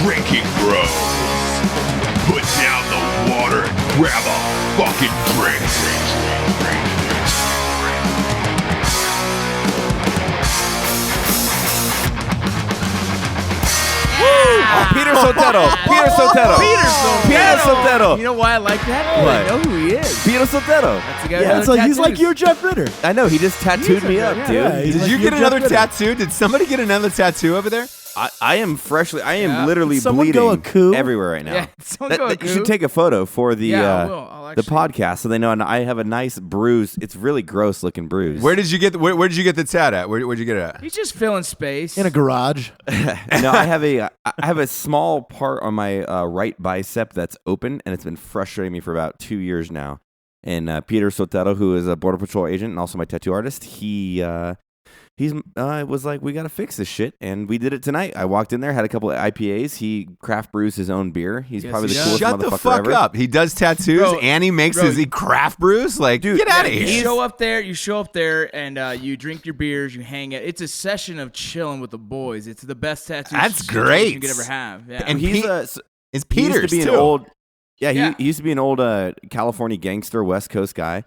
Drinking Bros. Put down the water and grab a fucking drink. Oh, Peter Sotero. Peter Sotero. Peter Sotero. You know why I like that? What? I know who he is. Peter Sotero. That's the guy Yeah, with so the he's like tattoos. your Jeff Ritter. I know. He just tattooed me up, dude. yeah, he's Did like you your get another Jeff Ritter. tattoo? Did somebody get another tattoo over there? I am literally Did someone bleeding go a coup? everywhere right now. Yeah, someone go a You coup. should take a photo for the Yeah, I will. I'll the actually- podcast so they know. And I have a nice bruise. It's really gross looking bruise. Where did you get the tat at? Where'd you get it at? He's just filling space. In a garage. No, I have a small part on my right bicep that's open, and it's been frustrating me for about 2 years now. And Peter Sotero, who is a Border Patrol agent and also my tattoo artist, he was like, we got to fix this shit. And we did it tonight. I walked in there, had a couple of IPAs. He craft brews his own beer. He's Yes, probably he the does. coolest Shut motherfucker the fuck ever. up. He does tattoos Bro, and he makes bro, his craft brews. Like, get out of You here. show up there, and you drink your beers, you hang out. It's a session of chilling with the boys. It's the best tattoo That's situation great. you could ever have. Yeah. And He's It's he used Peter's to be too. an old, he Yeah. used to be an old California gangster, West Coast guy.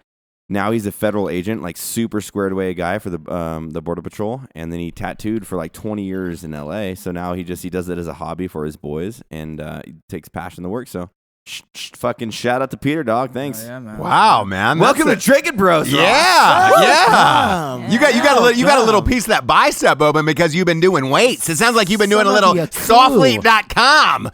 Now he's a federal agent, like super squared away guy for the Border Patrol, and then he tattooed for like 20 years in LA. So now he does it as a hobby for his boys, and he takes passion to work. So fucking shout out to Peter, dog. Thanks. Oh, yeah, man. Wow, man. Welcome to That's Drinkin Bros. Yeah, Damn. You got a little piece of that bicep open because you've been doing weights. It sounds like you've been doing a little Somebody a softleap.com.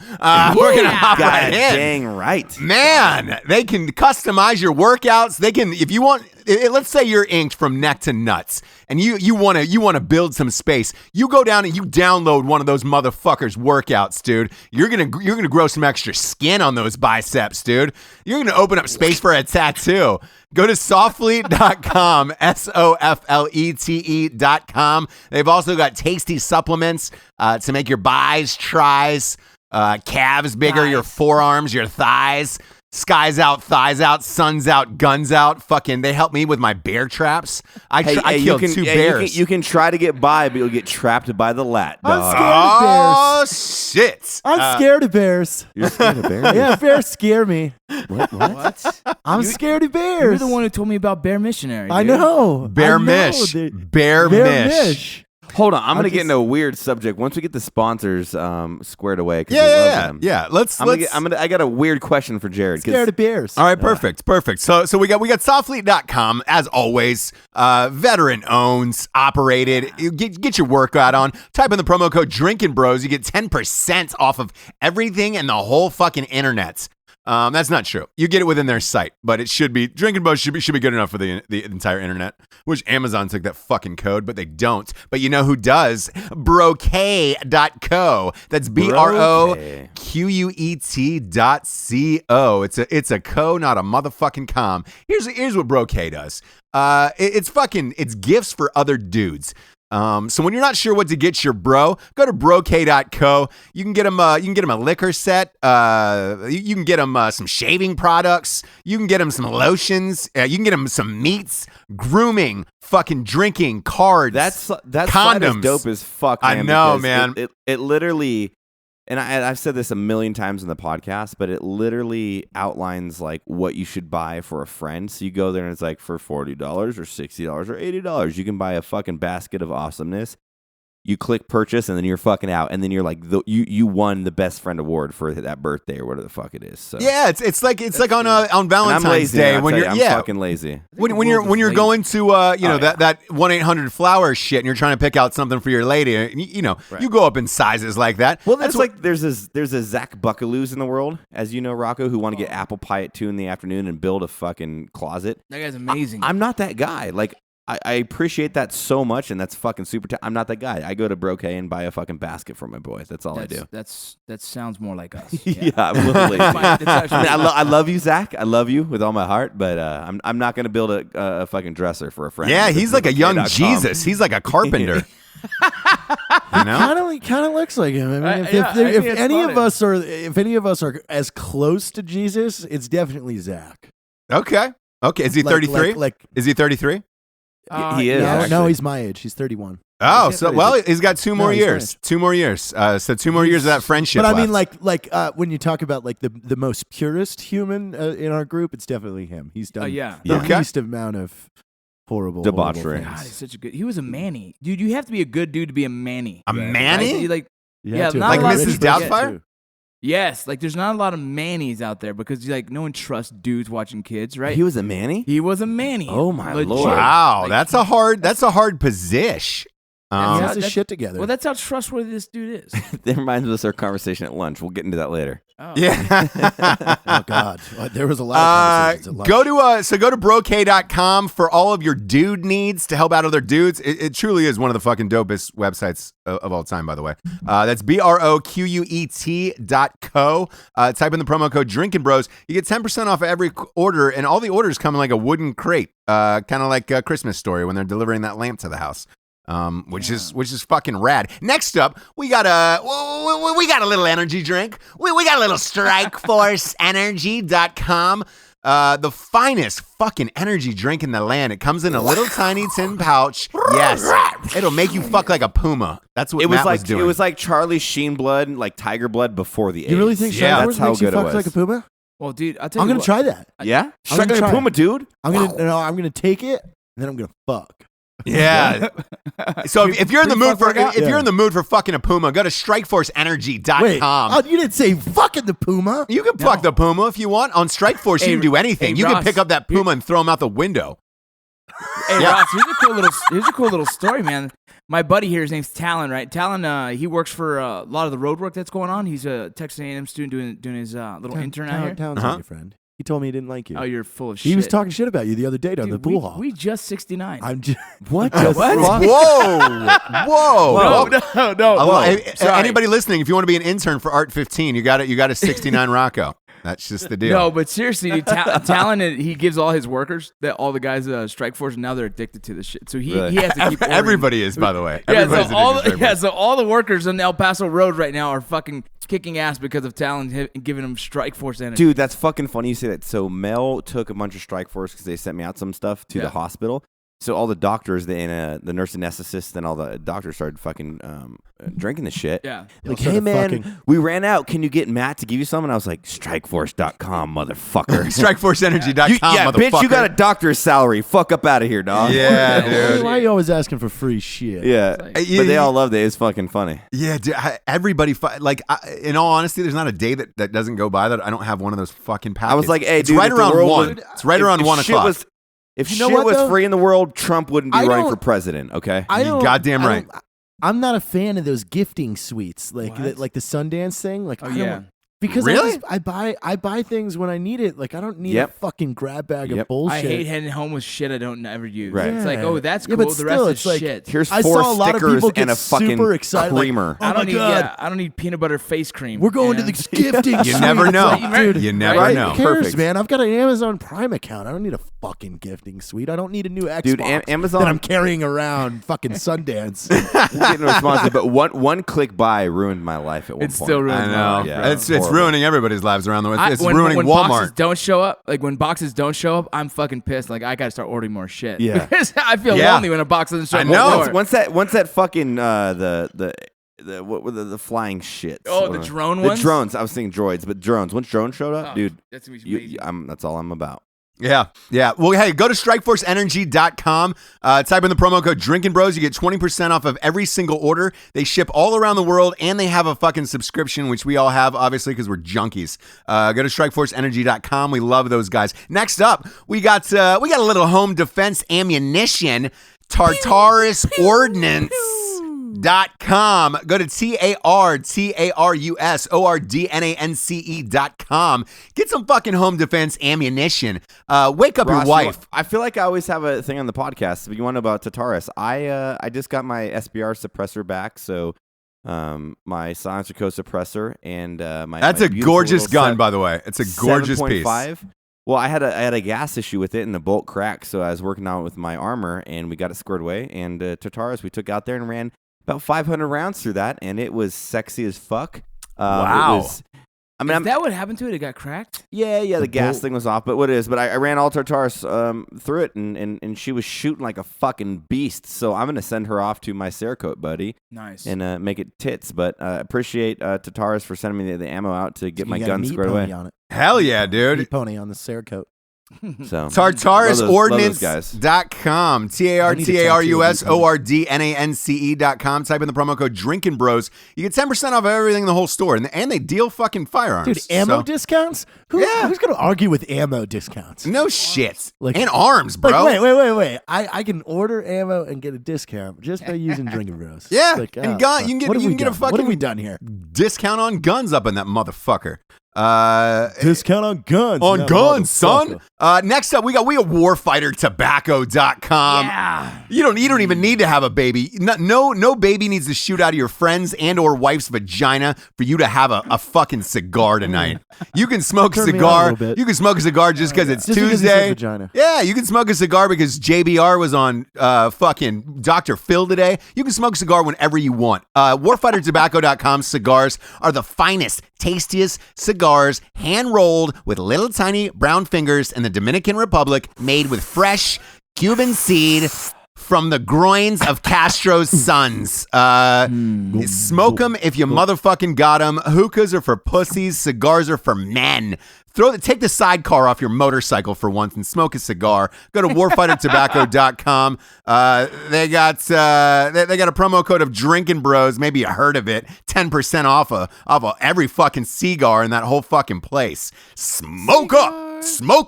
We're gonna hop God right in. dang right. Man, they can customize your workouts. They can, if you want. Let's say you're inked from neck to nuts, and you want to build some space. You go down and you download one of those motherfuckers' workouts, dude. You're gonna grow some extra skin on those biceps, dude. You're gonna open up space for a tattoo. Go to softleap.com, SOFLETE.com. They've also got tasty supplements to make your bis, tris, calves bigger, your forearms, your thighs. Skies out, thighs out, sun's out, guns out. Fucking, they help me with my bear traps. I killed two bears. You can try to get by, but you'll get trapped by the lat, I'm dog. scared of bears. Shit. I'm scared of bears. You're scared of bears? Yeah, bears scare me. What? I'm scared of bears. You're the one who told me about Bear Missionary. I dude. know. Bear I know, mish. dude. Bear mish. Hold on, I'm gonna get just- into a weird subject once we get the sponsors squared away. 'Cause we love them. Yeah. Let's. I got a weird question for Jared. 'cause- Scared of bears. All right, perfect. So we got softleap.com as always. Veteran owned, operated. You get your workout on. Type in the promo code Drinkin Bros. You get 10% off of everything and the whole fucking internet. That's not true. You get it within their site, but it should be Drinkin Bros should be good enough for the entire internet. Which Amazon took that fucking code, but they don't. But you know who does? Brocade.co. That's BROQUET.co. It's a co, not a motherfucking com. Here's what Brocade does. It's gifts for other dudes. So when you're not sure what to get your bro, go to brocade.co. You can get him a liquor set. You can get him some shaving products. You can get him some lotions. You can get him some meats, grooming, fucking drinking, cards. That condoms. site is dope as fuck. I Man, know, because man. It literally, and I've said this a million times in the podcast, but it literally outlines like what you should buy for a friend. So you go there and it's like for $40 or $60 or $80, you can buy a fucking basket of awesomeness. You click purchase and then you're fucking out, and then you're like you won the best friend award for that birthday or whatever the fuck it is. So Yeah, it's like on Valentine's I'm lazy, Day I'll when tell you're you, I'm fucking lazy. when you're going to that 1-800-FLOWER shit and you're trying to pick out something for your lady, and you go up in sizes like that. Well, that's like there's a Zach Buckaloos in the world, as you know, Rocco, who want to get apple pie at 2 p.m. and build a fucking closet. That guy's amazing. I'm not that guy. Like I appreciate that so much, and that's fucking super. I'm not that guy. I go to Brocade and buy a fucking basket for my boy. That's all I do. That sounds more like us. Yeah, I'm a little lazy. It's actually- I love you, Zach. I love you with all my heart, but I'm not going to build a fucking dresser for a friend. Yeah, he's like a young Brocade.com. Jesus. He's like a carpenter. You know? Kind of looks like him. I mean, I think if it's any funny. of us are as close to Jesus, it's definitely Zach. Okay. Is he 33? Like Is he 33? He is. no, actually. he's my age. He's 31. Oh, so well, he's got 2 more he's years. finished. 2 more years. So 2 more years of that friendship. But I mean, left. like when you talk about like the most purest human in our group, it's definitely him. He's done yeah. the Okay. least amount of horrible Debauchery. God, things. he's such a good. He was a manny, dude. You have to be a good dude to be a manny. A manny? Like, You Yeah, have to not have a lot a of rich Mrs. person, Doubtfire? too. yes, like there's not a lot of mannies out there because like no one trusts dudes watching kids, right? He was a manny? He was a manny. Oh, my Legit. Lord. Wow, Like, that's a hard position. He Yeah, has his that's- shit together. Well, that's how trustworthy this dude is. That reminds us of our conversation at lunch. We'll get into that later. Oh. Yeah. Oh God, there was a lot of conversations at lunch. Go to brocade.com for all of your dude needs to help out other dudes. It truly is one of the fucking dopest websites of all time, by the way. That's BROQUET.co. Type in the promo code Drinkin Bros. You get 10% off every order, and all the orders come in like a wooden crate, kind of like a Christmas Story when they're delivering that lamp to the house. Which is fucking rad. Next up, we got a little energy drink. We got a little StrikeForceEnergy.com. The finest fucking energy drink in the land. It comes in a little tiny tin pouch. Yes, it'll make you fuck like a puma. That's what Matt was doing. It was like Charlie Sheen blood, like tiger blood before the AIDS. You really think Yeah, Strike that's Force how makes you good it fuck was. like a puma? Well, dude, I'll tell I'm you gonna what. try that. Yeah, I'm strike gonna like a try puma, it. dude. I'm gonna take it and then I'm gonna fuck. Yeah. So if you're in the mood for workout? if you're in the mood for fucking a puma, go to StrikeForceEnergy.com. Wait, you didn't say fucking the puma. You can fuck the puma if you want. On Strikeforce, you Hey, can do anything. hey, You can Ross, pick up that puma and throw him out the window. Hey, Yeah. Ross, here's a cool little story, man. My buddy here, his name's Talon, right? Talon, he works for a lot of the road work that's going on. He's a Texas A&M student doing his little intern out here. Towns Uh-huh. your friend. He told me he didn't like you. Oh, you're full of shit. He was talking shit about you the other day down Dude, the pool hall. We just 69. I'm just What? What? Whoa. no. Well, Sorry. anybody listening, if you want to be an intern for Art 15, you got a 69 Rocco. That's just the deal. No, but seriously, dude, Talon, he gives all his workers, all the guys Strike Force, and now they're addicted to this shit. So he Really? has to keep ordering. Everybody is, by the way. Yeah, Everybody's so all, addicted to Strikeforce. so all the workers on the El Paso Road right now are fucking kicking ass because of Talon giving them Strike Force energy. Dude, that's fucking funny you say that. So Mel took a bunch of Strike Force because they sent me out some stuff to the hospital. So all the doctors, the nurse anesthetist, and all the doctors started fucking drinking the shit. Yeah. Like, started hey man, fucking. we ran out. Can you get Matt to give you some? And I was like, StrikeForce.com, motherfucker. StrikeForceEnergy.com, yeah, motherfucker. bitch, you got a doctor's salary. Fuck up out of here, dog. Yeah, Why dude. are you always asking for free shit? Yeah, like- but they all loved it. It's fucking funny. Yeah, dude, everybody, in all honesty, there's not a day that doesn't go by that I don't have one of those fucking packets. I was like, hey, it's dude, right if the around world 1. would- It's right around 1 shit o'clock. If You know shit what, was though? free in the world, Trump wouldn't be I running don't- for president, okay? I don't. goddamn I right. don't- I'm not a fan of those gifting suites, like What? like the Sundance thing. Like, Oh, I don't- yeah. because Really? I buy things when I need it. Like, I don't need Yep. a fucking grab bag Yep. of bullshit. I hate heading home with shit I don't ever use. Right. It's like, Yeah. oh, that's Yeah, cool. but the rest still, is it's like- shit. Here's I 4 saw a lot of stickers people get and a fucking super excited, like, creamer. oh my God. I don't need peanut butter face cream. We're going you to know? the gifting. You never know. Dude, You never right? know. Who cares, Perfect. man? I've got an Amazon Prime account. I don't need a fucking gifting suite. I don't need a new Xbox Dude, Amazon- that I'm carrying around fucking Sundance. We're getting responsive, but one click buy ruined my life at one It point. still ruins I my know. life. Yeah, it's horrible. ruining everybody's lives around the world. It's when ruining boxes Walmart. don't show up, like when boxes don't show up, I'm fucking pissed. Like I gotta start ordering more shit. Yeah. Because I feel Yeah. lonely when a box doesn't show I up. know. at the door. Once that fucking what were the flying shits? Oh, the drone the ones? drones. I was thinking droids, but drones. Once drones showed up, Oh, dude, that's amazing. that's all I'm about. Yeah. Well, hey, go to StrikeForceEnergy.com. Type in the promo code Drinkin Bros. You get 20% off of every single order. They ship all around the world, and they have a fucking subscription, which we all have, obviously, because we're junkies. Go to StrikeForceEnergy.com. We love those guys. Next up, we got a little home defense ammunition. Tartarus Ordnance.com. Go to TARTARUSORDNANCE.com. Get some fucking home defense ammunition. Wake up Ross, your wife. I feel like I always have a thing on the podcast. If you want to know about Tartarus, I just got my SBR suppressor back, so my silencer co-suppressor and my That's my a beautiful gorgeous little gun, by the way. It's a gorgeous piece. 7.5. Well, I had a gas issue with it and the bolt cracked, so I was working on it with my armor, and we got it squared away. And Tartarus, we took out there and ran about 500 rounds through that, and it was sexy as fuck. Wow. I mean, Is that what happened to it? It got cracked? yeah, the gas bolt. thing was off, but what it is? But I ran all Tartarus through it, and she was shooting like a fucking beast. So I'm gonna send her off to my Cerakote buddy Nice. and make it tits. But appreciate Tartarus for sending me the ammo out to get my You got a gun meat squared pony away. on it. Hell yeah, dude. Meat pony on the Cerakote. So TartarusOrdnance.com. TartarusOrdnance.com. Type in the promo code Drinkin Bros. You get 10% off everything in the whole store, and they deal fucking firearms. Dude, ammo So- discounts? Yeah. Who's going to argue with ammo discounts? No shit. Like- and arms, bro. Like, wait. I can order ammo and get a discount just by using Drinkin Bros. Yeah, Like, and oh, gun- fuck. you can get- What have you we can get a done? What fucking- have we done here? Discount on guns up in that motherfucker. Discount on guns. On No, guns, son. motherfucker. Next up, we got warfightertobacco.com. Yeah. You don't even need to have a baby. No baby needs to shoot out of your friend's and or wife's vagina for you to have a fucking cigar tonight. You can smoke a Turn me on a cigar. little bit. You can smoke a cigar just because it's Just because he said Tuesday. vagina. Yeah, you can smoke a cigar because JBR was on fucking Dr. Phil today. You can smoke a cigar whenever you want. Warfightertobacco.com cigars are the finest, tastiest cigars, hand rolled with little tiny brown fingers in the Dominican Republic, made with fresh Cuban seed from the groins of Castro's sons. Smoke them if you motherfucking got them. Hookahs are for pussies. Cigars are for men. Take the sidecar off your motorcycle for once and smoke a cigar. Go to warfightertobacco.com. They got a promo code of Drinkin Bros. Maybe you heard of it. 10% off of every fucking cigar in that whole fucking place. Smoke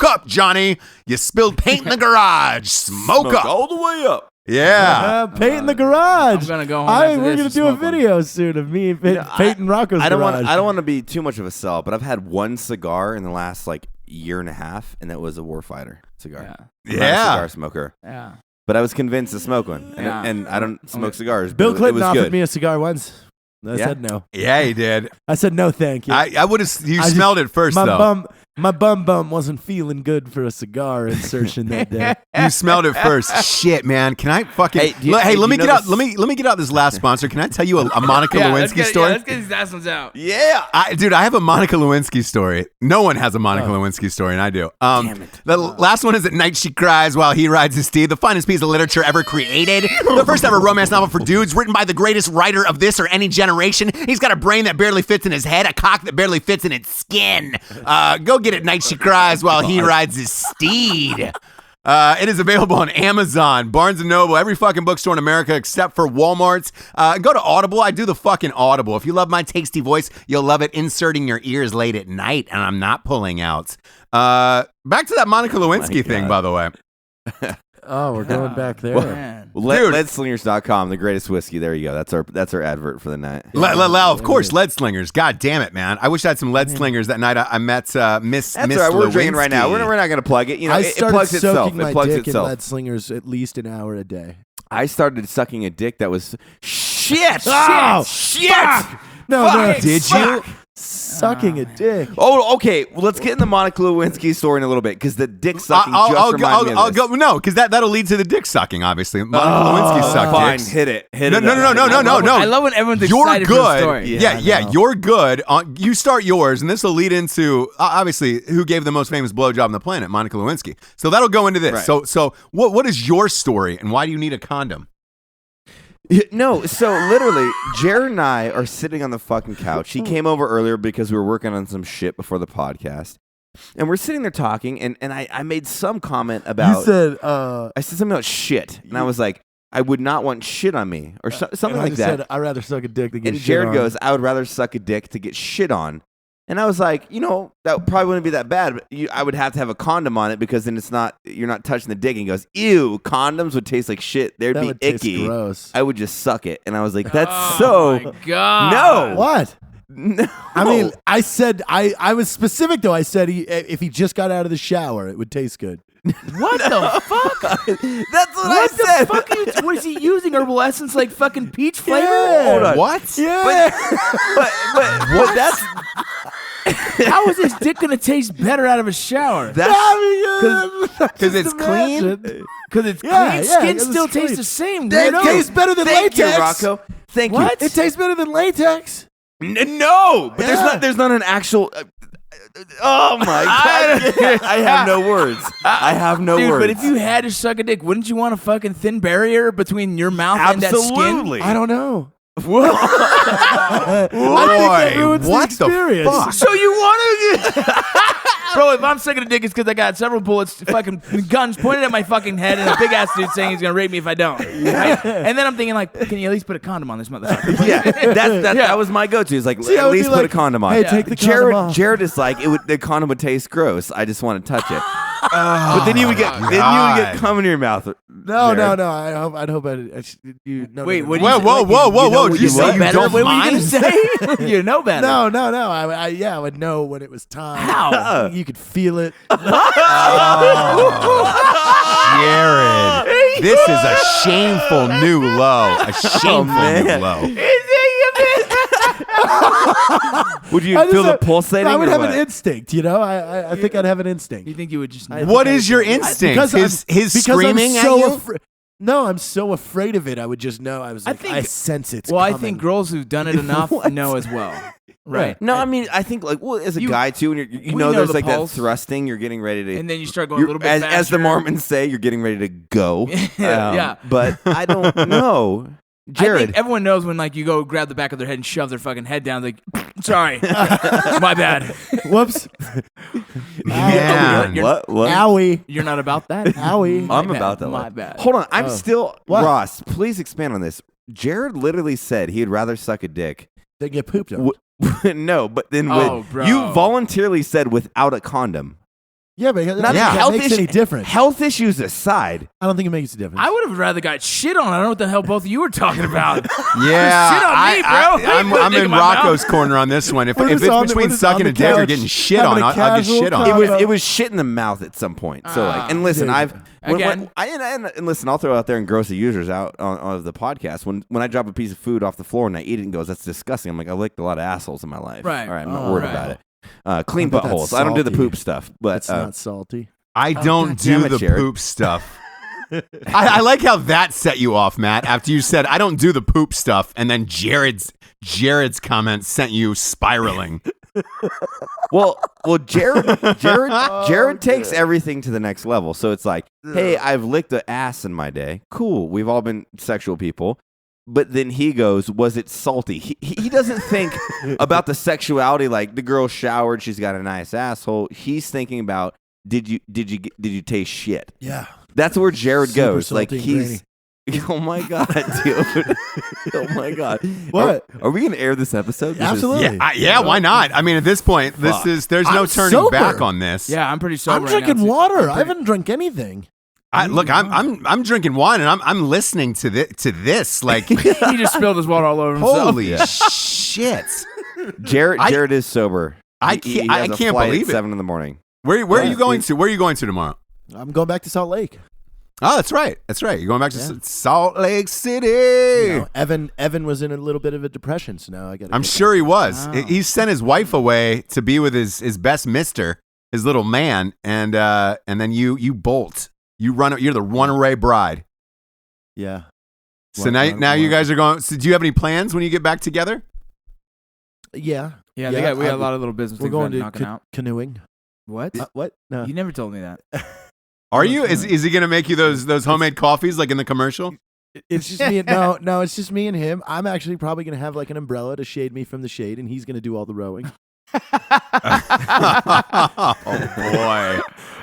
up, Johnny. You spilled paint in the garage. Smoke up. all the way up. Yeah. Paint in the garage. I'm gonna go home after We're this gonna and do a smoke one. video soon of me and Peyton Rocco's I don't garage. want to be too much of a sell, but I've had one cigar in the last like year and a half, and that was a Warfighter cigar. Yeah. I'm not a Yeah. cigar smoker, Yeah. but I was convinced to smoke one, and, Yeah. and I don't smoke cigars. Bill but Clinton it was offered good. me a cigar once. I Yeah? said no. Yeah, he did. I said no, thank you. I would have. You I smelled it first, my though. my bum wasn't feeling good for a cigar insertion that day. You smelled it first. Shit, man. Can I fucking? Hey, do you- Hey, hey, let do me you get know out. this- Let me get out this last sponsor. Can I tell you a Monica Lewinsky story? let's get these last ones out. Yeah. Dude, I have a Monica Lewinsky story. No one has a Monica Lewinsky story, and I do. Damn it. The last one is At Night She Cries While He Rides His Steed, the finest piece of literature ever created. The first ever romance novel for dudes, written by the greatest writer of this or any generation. He's got a brain that barely fits in his head, a cock that barely fits in its skin. Go get At Night She Cries While He Rides His Steed. It is available on Amazon, Barnes & Noble, every fucking bookstore in America except for Walmart's. Go to Audible. I do the fucking Audible. If you love my tasty voice, you'll love it inserting your ears late at night, and I'm not pulling out. Back to that Monica Lewinsky thing, by the way. Oh, we're going back there. Man. Dude. Dude. Leadslingers.com, the greatest whiskey. There you go. That's our advert for the night. Of course, Lead Slingers. God damn it, man. I wish I had some Lead Slingers that night I met Miss That's Miss all right. We're drinking Lewinsky. right now. We're not going to plug it. You know, I it started plugs itself. soaking It my plugs dick in itself. lead slingers at least an hour a day. I started sucking a dick that was shit. Oh, shit. No, Fuck, did fuck. you? Sucking a dick. Oh, okay. Well, let's get in the Monica Lewinsky story in a little bit because the dick sucking I'll reminded me of I'll this. go. No, because that'll lead to the dick sucking. Obviously, Monica Lewinsky sucked Fine, dicks. hit it. No. I love when everyone's You're excited for the good. story. Yeah, Yeah, I know. you're good. You start yours, and this will lead into obviously who gave the most famous blowjob on the planet, Monica Lewinsky. So that'll go into this. Right. So what is your story, and why do you need a condom? No, so literally, Jared and I are sitting on the fucking couch. He came over earlier because we were working on some shit before the podcast. And we're sitting there talking, and I made some comment about... You said, I said something about shit. And I was like, I would not want shit on me, or something and I like just that. said, I'd rather suck a dick than get And shit Jared on. goes, I would rather suck a dick to get shit on. And I was like, you know, that probably wouldn't be that bad. But I would have to have a condom on it because then you're not touching the dick. And he goes, ew, condoms would taste like shit. They'd That be would taste icky. gross. I would just suck it. And I was like, that's Oh so... my God. No. What? No. I mean, I said, I was specific though. I said if he just got out of the shower, it would taste good. What the fuck? That's what I What the said. fuck? What is he using? Herbal essence like fucking peach flavor? Yeah. Hold on. What? Yeah. But that's... How is this dick gonna taste better out of a shower? Because it's clean. Because it's Yeah, clean. yeah, Skin 'cause still it's tastes clean. the same. It weirdo. tastes better than Thank latex. you, Rocco. Thank What? you. It tastes better than latex. No, but there's not an actual. Oh my god! I have no words. I have no Dude, words. but if you had to suck a dick, wouldn't you want a fucking thin barrier between your mouth and that skin? Absolutely. I don't know. Boy, what the fuck? So you want to... Bro, if I'm sucking a dick, it's because I got several bullets, fucking guns pointed at my fucking head, and a big ass dude saying he's gonna rape me if I don't. Right? And then I'm thinking, like, can you at least put a condom on this motherfucker? Yeah, that was my go-to. It's like, See, I at would be least put like, a condom on. hey, take the condom off. Jared is like, the condom would taste gross. I just want to touch it. But then you would get cum in your mouth. No. Jared. I'd hope you. Wait, what? Whoa! Did you say you better? don't What were you gonna mind? say? You know better. No. I would know when it was time. How? You could feel it. Jared, this is a shameful new low. A shameful new low. Would you feel the pulsating? I would or have what? an instinct, I think I'd have an instinct. You think you would just... What is your instinct? His screaming I'm so at you? No, I'm so afraid of it. I would just know. I sense it's Well, coming. I think girls who've done it enough know as well. Right. No, I mean, I think like, well, as a guy too, and you we know, know there's the like pulse. that thrusting. You're getting ready to, And then you start going a little bit faster. as the Mormons say, you're getting ready to go. Yeah. But I don't know, I Jared. think everyone knows when like you go grab the back of their head and shove their fucking head down. Like, sorry, my bad. Whoops. Man. What? Owie. You're not about that. Owie. I'm bad, about that. my life. bad. Hold on, I'm still What? Ross. Please expand on this. Jared literally said he'd rather suck a dick. They get pooped on. No, but then Oh, bro. you voluntarily said without a condom. Yeah, but Not that health makes issue- any difference. Health issues aside, I don't think it makes a difference. I would have rather got shit on. I don't know what the hell both of you were talking about. Yeah, Shit on me, bro. I'm in Rocco's corner on this one. If We're it's just on between the sucking a dick or couch, getting shit having on, a I'll get casual shit on. talk. it was shit in the mouth at some point. So like, and listen, Dude. And listen, I'll throw out there and gross the users out on the podcast. When I drop a piece of food off the floor and I eat it and goes, that's disgusting. I'm like, I licked a lot of assholes in my life. Right. All right, I'm not worried right. about it. Clean I bet that's buttholes. I don't do the salty. poop stuff, but That's not salty. I don't God damn do it, the Jared. poop stuff. I like how that set you off, Matt. After you said I don't do the poop stuff, and then Jared's comment sent you spiraling. well, Jared takes everything to the next level. So it's like, hey, I've licked the ass in my day. Cool. We've all been sexual people. But then he goes, was it salty? He doesn't think about the sexuality like the girl showered, she's got a nice asshole. He's thinking about did you taste shit? Yeah. That's where Jared Super goes. Like salty and he's oh my god, dude. Oh my god. What? Are we gonna air this episode? This is- Absolutely. Yeah, why not? I mean, at this point, there's no I'm turning sober. back on this. Yeah, I'm pretty sober. I'm right now, drinking too. water. I haven't drunk anything. Look, I'm drinking wine and I'm listening to this. Like, He just spilled his water all over himself. holy shit! Jared is sober. I He can't- has I a can't flight believe at it. 7 a.m. Where are you going to? Where are you going to tomorrow? I'm going back to Salt Lake. Oh, that's right. You're going back to Salt Lake City. You know, Evan was in a little bit of a depression, so now I got. I'm sure he was. He sent his wife away to be with his best mister, his little man, and then you bolt. You run. You're the runaway bride. Yeah. So now you guys are going. So do you have any plans when you get back together? Yeah. Yeah, we got a lot of little business We're things going we're to knocking out. canoeing. What? What? No. You never told me that. Are you? Is he going to make you those homemade coffees like in the commercial? It's just me. No, it's just me and him. I'm actually probably going to have like an umbrella to shade me from the shade, and he's going to do all the rowing.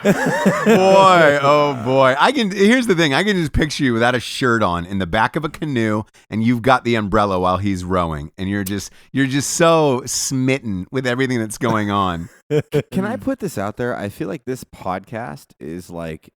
Oh boy. Here's the thing. I can just picture you without a shirt on in the back of a canoe, and you've got the umbrella while he's rowing, and you're just so smitten with everything that's going on. Can I put this out there? I feel like this podcast is like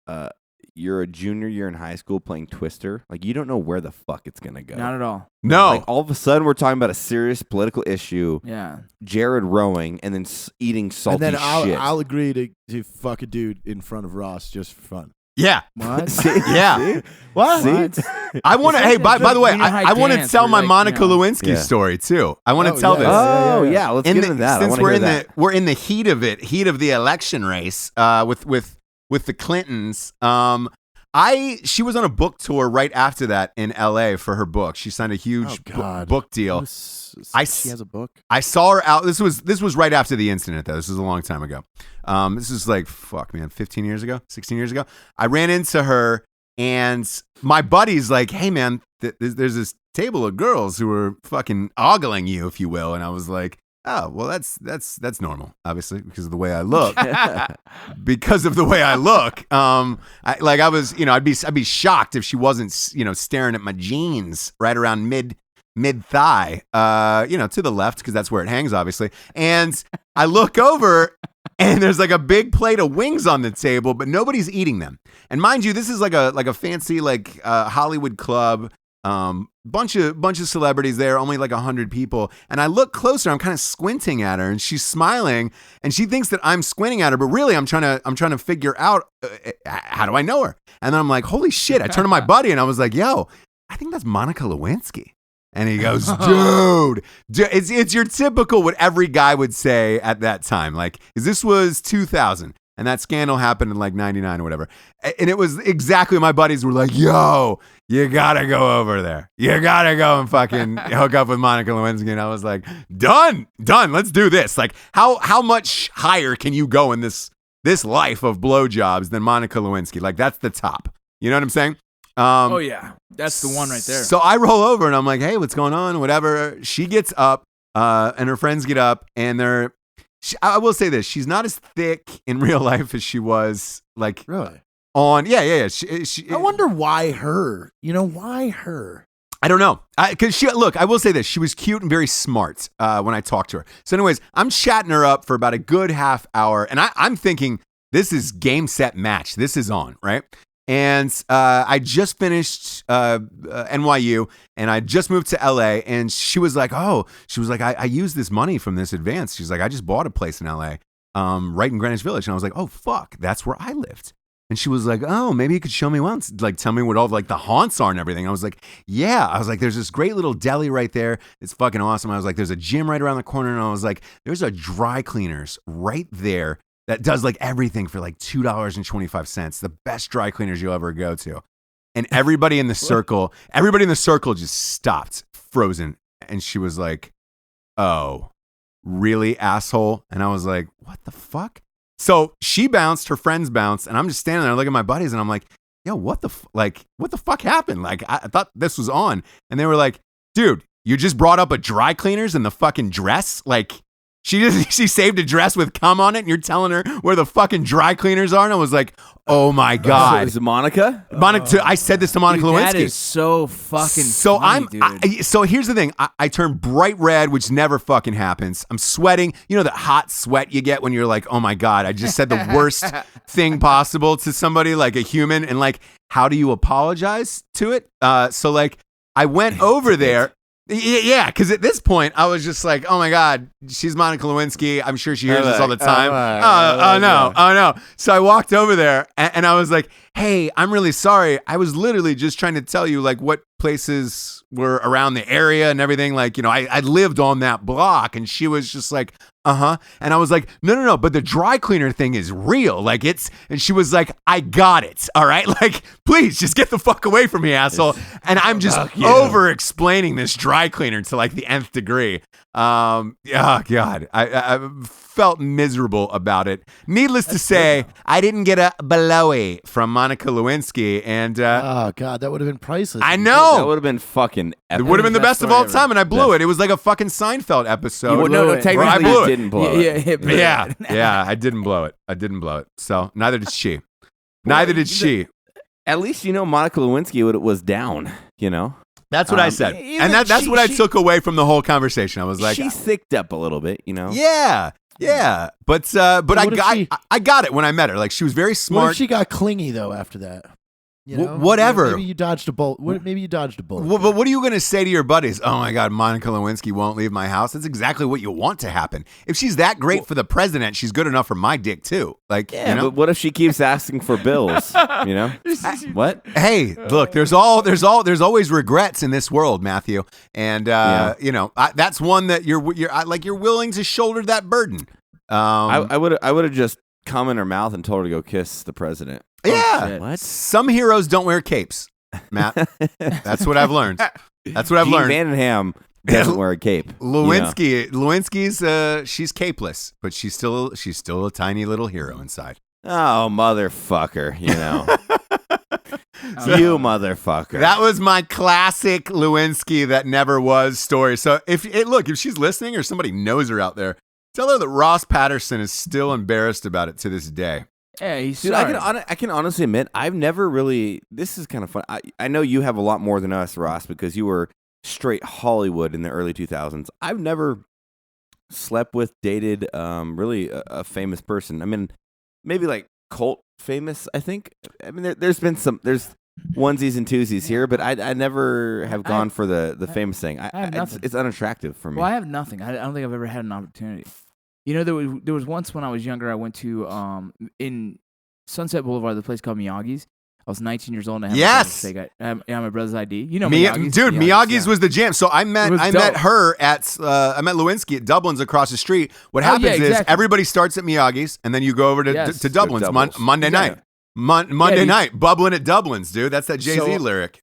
you're a junior year in high school playing Twister. Like you don't know where the fuck it's gonna go. Not at all. No. Like all of a sudden we're talking about a serious political issue. Yeah. Jared rowing and then eating salty And then shit. I'll agree to fuck a dude in front of Ross just for fun. Yeah. What? Yeah. What? See? I want to. Hey, by the way, I want to tell my Monica Lewinsky Yeah. story too. I want to Oh, tell yeah. this. Oh Yeah. yeah, let's get into that. I Since wanna we're hear in that. we're in the heat of the election race with the Clintons. She was on a book tour right after that in LA for her book. She signed a huge book deal. She has a book. I saw her out. This was right after the incident, though. This was a long time ago. This is like 15 years ago, 16 years ago. I ran into her, and my buddy's like, "Hey, man, there's this table of girls who are fucking ogling you, if you will." And I was like, "Oh, well, that's normal, obviously, because of the way I look." Because of the way I look, I was, I'd be shocked if she wasn't, staring at my jeans right around mid thigh, to the left, because that's where it hangs, obviously. And I look over, and there's like a big plate of wings on the table, but nobody's eating them. And mind you, this is like a fancy Hollywood club. Bunch of celebrities there, only like 100 people. And I look closer, I'm kind of squinting at her, and she's smiling, and she thinks that I'm squinting at her, but really I'm trying to figure out how do I know her? And then I'm like, holy shit! I turned to my buddy and I was like, yo, I think that's Monica Lewinsky. And he goes, dude, it's your typical what every guy would say at that time. Like, this was 2000. And that scandal happened in like 99 or whatever. And it was exactly, my buddies were like, yo, you gotta go over there. You gotta go and fucking hook up with Monica Lewinsky. And I was like, done. Let's do this. Like, how much higher can you go in this life of blowjobs than Monica Lewinsky? Like, that's the top. You know what I'm saying? Oh, yeah. That's the one right there. So I roll over and I'm like, hey, what's going on? Whatever. She gets up and her friends get up, and I will say this. She's not as thick in real life as she was like Really? on. Yeah. I wonder why her. Why her? I don't know. Because I will say this. She was cute and very smart when I talked to her. So anyways, I'm chatting her up for about a good half hour, and I'm thinking, this is game, set, match. This is on, right? And I just finished NYU, and I just moved to LA, and she was like, I used this money from this advance. She's like, I just bought a place in LA, right in Greenwich Village. And I was like, oh, fuck, that's where I lived. And she was like, oh, maybe you could show me once, like, tell me what all like the haunts are and everything. I was like, yeah. I was like, there's this great little deli right there. It's fucking awesome. I was like, there's a gym right around the corner. And I was like, there's a dry cleaners right there that does like everything for like $2.25. The best dry cleaners you'll ever go to. And everybody in the circle just stopped, frozen. And she was like, oh, really, asshole? And I was like, what the fuck? So she bounced, her friends bounced, and I'm just standing there looking at my buddies, and I'm like, yo, what the fuck happened? Like, I thought this was on. And they were like, dude, you just brought up a dry cleaners in the fucking dress? Like, she saved a dress with cum on it, and you're telling her where the fucking dry cleaners are? And I was like, oh my God. So is it Monica? I said this to Monica Lewinsky. That is so fucking funny, dude. So here's the thing. I turn bright red, which never fucking happens. I'm sweating. You know that hot sweat you get when you're like, oh my God, I just said the worst thing possible to somebody, like a human. And like, how do you apologize to it? So like, I went over there. Yeah, because at this point, I was just like, oh my God, she's Monica Lewinsky. I'm sure she hears this all the time. Oh no. So I walked over there, and I was like, hey, I'm really sorry. I was literally just trying to tell you like what places were around the area and everything. Like, I lived on that block. And she was just like, uh-huh. And I was like, no, but the dry cleaner thing is real. Like, and she was like, I got it. All right. Like, please just get the fuck away from me, asshole. And I'm just over explaining this dry cleaner to like the nth degree. Oh God. I felt miserable about it. Needless to say, I didn't get a blowy from Monica Lewinsky. And oh God, that would have been priceless. I know. That would have been fucking epic. It would have been the best of all time, and I blew it. It was like a fucking Seinfeld episode. No, technically I blew it. Didn't blow it. Yeah, I didn't blow it. So neither did she. Neither did she. At least Monica Lewinsky was down. That's what I said, and that's what I took away from the whole conversation. I was like, she thicked up a little bit. Yeah. But I got it when I met her. Like, she was very smart. What if she got clingy though after that? Whatever. Maybe you dodged a bullet. Maybe you dodged a bullet. But what are you going to say to your buddies? Oh my God, Monica Lewinsky won't leave my house. That's exactly what you want to happen. If she's that great for the president, she's good enough for my dick too. Like, but what if she keeps asking for bills? What? Hey, look, there's always regrets in this world, Matthew, and that's one that you're willing to shoulder that burden. I would have just come in her mouth and told her to go kiss the president. Yeah. shit. What? Some heroes don't wear capes, Matt. That's what I've learned. That's what I've Gene learned. Vandenham doesn't wear a cape. Lewinsky's she's capeless, but she's still a tiny little hero inside. Oh, motherfucker, you know. You motherfucker. That was my classic Lewinsky that never was story. So if she's listening or somebody knows her out there, tell her that Ross Patterson is still embarrassed about it to this day. Yeah, he's Dude, sorry. I can honestly admit, I've never really, this is kind of fun. I know you have a lot more than us, Ross, because you were straight Hollywood in the early 2000s. I've never slept with, dated, really a famous person. I mean, maybe like cult famous, I think. I mean, there's onesies and twosies here, but I never have gone for the famous thing. I have nothing. It's unattractive for me. Well, I have nothing. I don't think I've ever had an opportunity. You know, there was once when I was younger, I went to in Sunset Boulevard, the place called Miyagi's. I was 19 years old and I had my brother's ID. You know Miyagi's? Dude, Miyagi's yeah. was the jam. So I met her at I met Lewinsky at Dublin's across the street. What happens is everybody starts at Miyagi's and then you go over to Dublin's Monday night. Monday night, bubbling at Dublin's, dude. That's that Jay-Z lyric.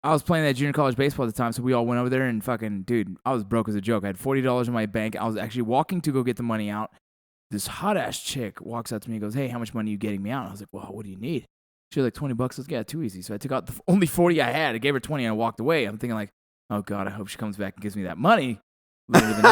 I was playing that junior college baseball at the time, so we all went over there and fucking, dude, I was broke as a joke. I had $40 in my bank. I was actually walking to go get the money out. This hot-ass chick walks up to me and goes, hey, how much money are you getting me out? And I was like, well, what do you need? She was like, $20. Let's get it too easy. So I took out the only 40 I had. I gave her 20 and I walked away. I'm thinking like, oh, God, I hope she comes back and gives me that money. Later that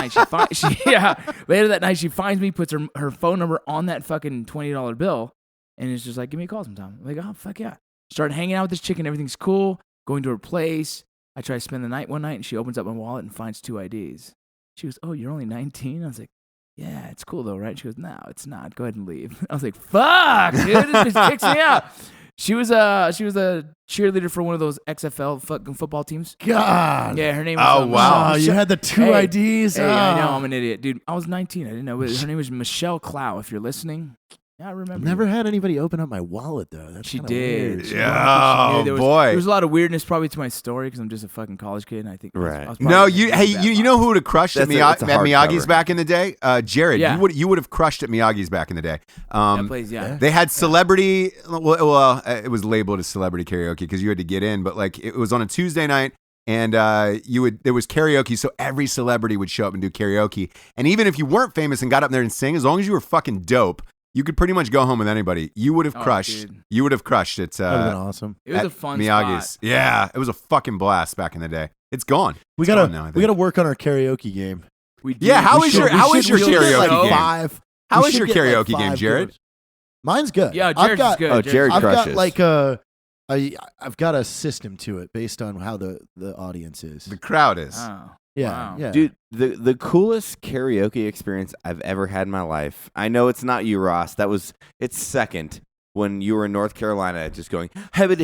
night, she finds me, puts her phone number on that fucking $20 bill, and it's just like, give me a call sometime. I'm like, oh, fuck yeah. Started hanging out with this chick and everything's cool. Going to her place. I try to spend the night one night, and she opens up my wallet and finds 2 IDs. She goes, oh, you're only 19? I was like, yeah, it's cool though, right? She goes, no, it's not. Go ahead and leave. I was like, fuck, dude, this bitch kicks me out. She was a cheerleader for one of those XFL fucking football teams. God. Yeah, her name was Oh, wow. Oh, you had the 2 IDs? Hey, I know, I'm an idiot. Dude, I was 19. I didn't know. Her name was Michelle Clow, if you're listening. Yeah, I remember. Never had anybody open up my wallet, though. That's She kinda did. weird. Yeah, There was a lot of weirdness probably to my story because I'm just a fucking college kid, and I think Right. I was No, probably you know who would have crushed at That's a hard Miyagi's cover. back in the day? Jared, Yeah. you would have crushed at Miyagi's back in the day. that place, yeah. They had celebrity. Well, it was labeled as celebrity karaoke because you had to get in, but like it was on a Tuesday night, and there was karaoke, so every celebrity would show up and do karaoke. And even if you weren't famous and got up there and sang, as long as you were fucking dope, you could pretty much go home with anybody. You would have crushed. Dude. You would have crushed it. That would have been awesome. It was at a fun Miyagi's. spot. Yeah, it was a fucking blast back in the day. It's gone. We It's gone now, I gotta think. work on our karaoke game. We did. Yeah, how We is should- your we should karaoke really like game? go. 5. How we is should your get, like, karaoke game, 5 Jared? goes. Mine's good. Yeah, I've Jared's got, good. Oh, Jared I've got crushes. like I've got a system to it based on how the audience is. The crowd is. Oh. Yeah, Wow. yeah. Dude, the coolest karaoke experience I've ever had in my life. I know it's not you, Ross. It's second when you were in North Carolina, just going. You were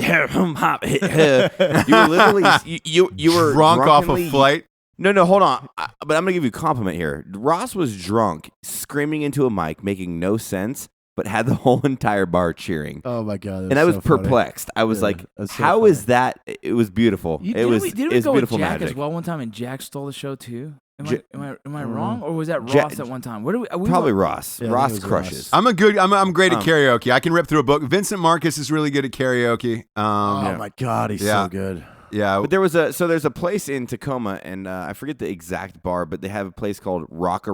literally you were drunk off a drunkenly- flight. No, hold on. But I'm gonna give you a compliment here. Ross was drunk, screaming into a mic, making no sense, but had the whole entire bar cheering. Oh my god! And I was so funny. perplexed. I was Yeah, like, that's so "How funny. is that?" It was beautiful. Did It was we it was go with beautiful Jack magic. as well one time, and Jack stole the show too? Am I Mm. wrong, or was that Ross Jack- at one time? Where do we Probably were- Ross. Yeah, I think Ross it was crushes. Ross. I'm great at karaoke. I can rip through a book. Vincent Marcus is really good at karaoke. Oh my god, he's Yeah. so good. Yeah. But there's a place in Tacoma, and I forget the exact bar, but they have a place called Rocco,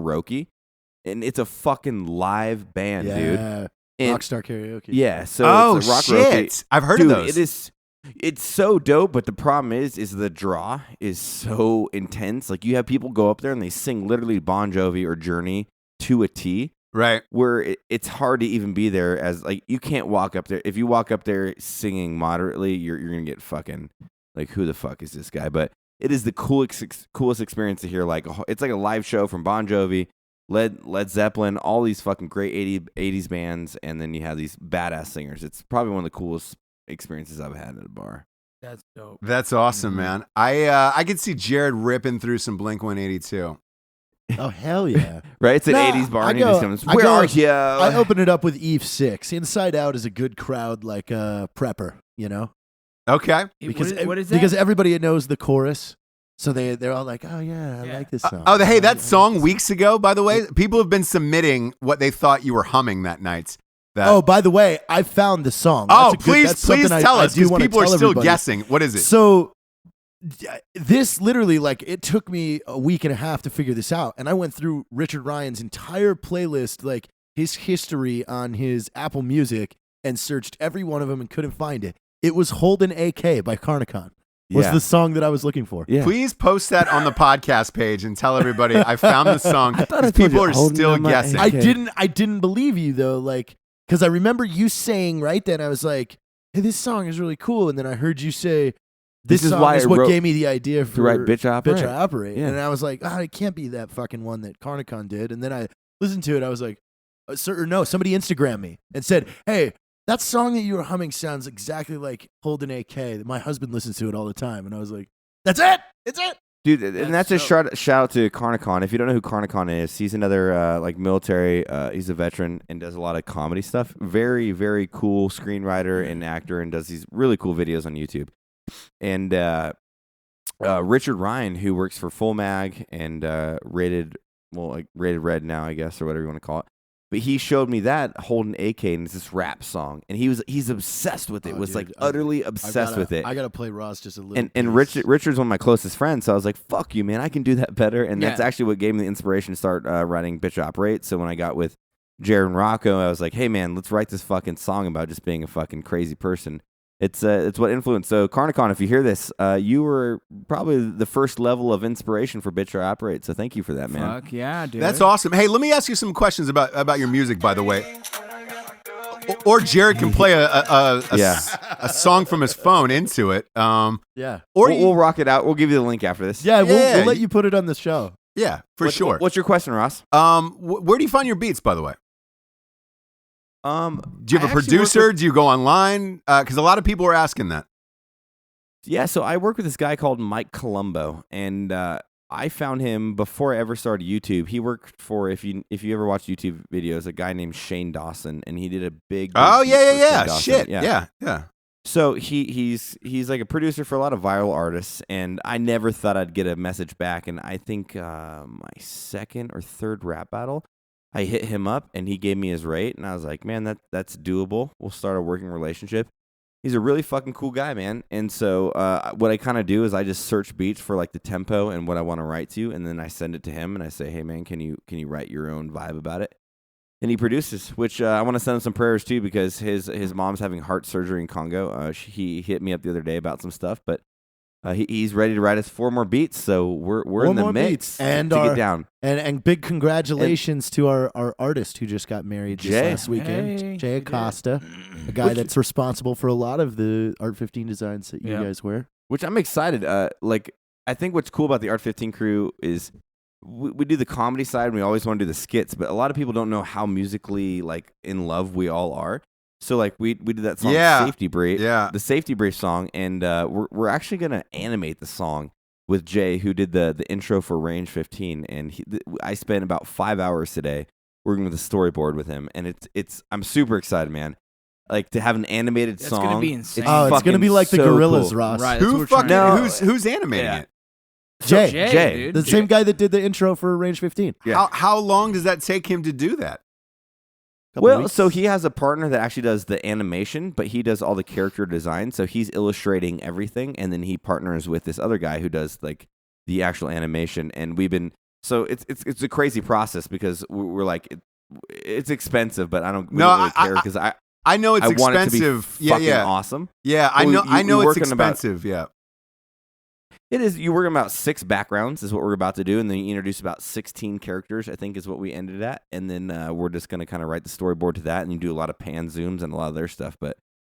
and it's a fucking live band, dude. Yeah, And- Rockstar karaoke. Yeah, so Oh it's a Rocco. shit! I've heard Dude, of those. it's so dope, but the problem is the draw is so intense. Like you have people go up there and they sing literally Bon Jovi or Journey to a T, Right. where it's hard to even be there. As like you can't walk up there. If you walk up there singing moderately, you're gonna get fucking like, who the fuck is this guy? But it is the coolest experience to hear. Like it's like a live show from Bon Jovi, Led Zeppelin, all these fucking great 80s bands, and then you have these badass singers. It's probably one of the coolest experiences I've had at a bar. That's dope. That's awesome, man. I could see Jared ripping through some Blink 182. Oh hell yeah! Right? It's an Nah, 80s bar, I and he go- just comes, I where go- are you? I open it up with Eve 6. Inside Out is a good crowd, like prepper, you know, Okay. because what is that? because everybody knows the chorus, so they're all like, oh yeah, I Yeah. like this song. Hey, I that like song this weeks ago, by the way, people have been submitting what they thought you were humming that night. Oh, by the way, I found the song. Oh, That's that's please something tell I us do because wanna people are tell still everybody. guessing. What is it? So this literally, like, it took me a week and a half to figure this out, and I went through Richard Ryan's entire playlist, like his history on his Apple Music, and searched every one of them and couldn't find it. It was "Holden AK" by Carnicon. Was the song that I was looking for. Yeah. Please post that on the podcast page and tell everybody I found the song. Because people are still guessing. I didn't believe you though, like, because I remember you saying right then, I was like, "Hey, this song is really cool," and then I heard you say, "This is song why is I what wrote gave me the idea for to write Bitch Operate." Operate." Yeah. And I was like, "Oh, it can't be that fucking one that Carnicon did." And then I listened to it. I was like, somebody Instagrammed me and said, "Hey, that song that you were humming sounds exactly like Holden AK. My husband listens to it all the time." And I was like, "That's it. It's it." Dude, and that's a shout out to Carnicon. If you don't know who Carnicon is, he's another like military. He's a veteran and does a lot of comedy stuff. Very, very cool screenwriter and actor, and does these really cool videos on YouTube. And Richard Ryan, who works for Full Mag and Rated Red now, I guess, or whatever you want to call it. But he showed me that Holden AK, and it's this rap song, and he's obsessed with it. Was dude, like utterly obsessed with it. I gotta play Ross just a little. And Richard's one of my closest friends, so I was like, "Fuck you, man! I can do that better." And that's actually what gave me the inspiration to start writing Bitch Operate. So when I got with Jared and Rocco, I was like, "Hey, man, let's write this fucking song about just being a fucking crazy person." It's what influenced. So Carnicon, if you hear this, you were probably the first level of inspiration for Bitch Operate. So thank you for that, man. Fuck yeah, dude. That's awesome. Hey, let me ask you some questions about your music, by the way. Or Jared can play a song from his phone into it. Yeah. Or we'll rock it out. We'll give you the link after this. Yeah, we'll let you put it on the show. Yeah, for sure. What's your question, Ross? Where do you find your beats, by the way? Do you have a producer? Do you go online? Because a lot of people are asking that. Yeah, so I work with this guy called Mike Colombo, and I found him before I ever started YouTube. He worked for, if you ever watch YouTube videos, a guy named Shane Dawson, and he did a big. Oh beat for Shane yeah. Dawson. Shit. Yeah. So he's like a producer for a lot of viral artists, and I never thought I'd get a message back. And I think my second or third rap battle, I hit him up, and he gave me his rate, and I was like, man, that's doable. We'll start a working relationship. He's a really fucking cool guy, man. And so what I kind of do is I just search beats for like the tempo and what I want to write to, and then I send it to him, and I say, hey, man, can you write your own vibe about it? And he produces, which I want to send him some prayers too, because his mom's having heart surgery in Congo. He hit me up the other day about some stuff, but he's ready to write us 4 more beats, so we're in the mix and to get down. And big congratulations to our artist who just got married this last weekend, Jay Acosta, a guy that's responsible for a lot of the Art 15 designs that you guys wear. Which I'm excited. I think what's cool about the Art 15 crew is we do the comedy side, and we always want to do the skits, but a lot of people don't know how musically like in love we all are. So like we did that song Safety Brief, the Safety Brief song, and we're actually gonna animate the song with Jay, who did the intro for Range 15, and I spent about 5 hours today working with the storyboard with him, and I'm super excited, man. Like to have an animated song. It's gonna be insane. It's gonna be like the Gorillas, cool. Ross. Right, who's animating it? Jay, dude. the same guy that did the intro for Range 15. Yeah. How long does that take him to do that? Well, so he has a partner that actually does the animation, but he does all the character design. So he's illustrating everything, and then he partners with this other guy who does like the actual animation. And so it's a crazy process because we're like it's expensive, but I don't really care because I know it's expensive. Want it to be fucking awesome. Yeah, I know it's expensive. It is. You work on about 6 backgrounds is what we're about to do, and then you introduce about 16 characters, I think is what we ended at. And then we're just going to kind of write the storyboard to that, and you do a lot of pan zooms and a lot of their stuff. But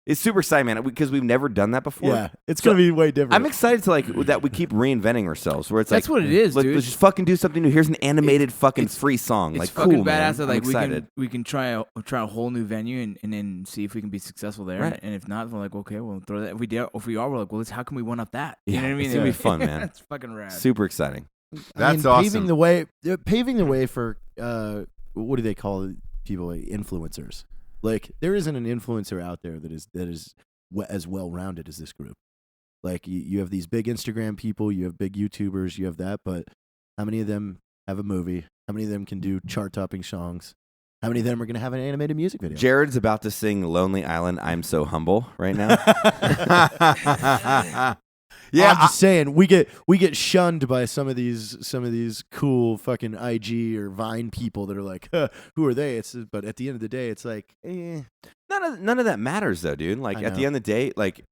it's super exciting, man, because we've never done that before. Yeah, it's going to be way different. I'm excited to that we keep reinventing ourselves, where it's that's what it is, dude. Let's just fucking do something new. Here's an animated fucking free song. It's like fucking cool, badass. man. Like I'm excited. we can try a whole new venue and then see if we can be successful there. Right. And if not, we're like, okay, we'll throw that. If we are, we're like, well, how can we one up that? You Yeah, know what I mean? it's gonna be fun, man. That's fucking rad. Super exciting. That's awesome. Paving the way for what do they call people? Like influencers. Like there isn't an influencer out there that is as well-rounded as this group. Like you have these big Instagram people, you have big YouTubers, you have that, but how many of them have a movie? How many of them can do chart-topping songs? How many of them are going to have an animated music video? Jared's about to sing "Lonely Island." I'm so humble right now. Yeah, I'm just saying we get shunned by some of these cool fucking IG or Vine people that are like, who are they? But at the end of the day, it's like, None of that matters though, dude. Like I at the know. end of the day, like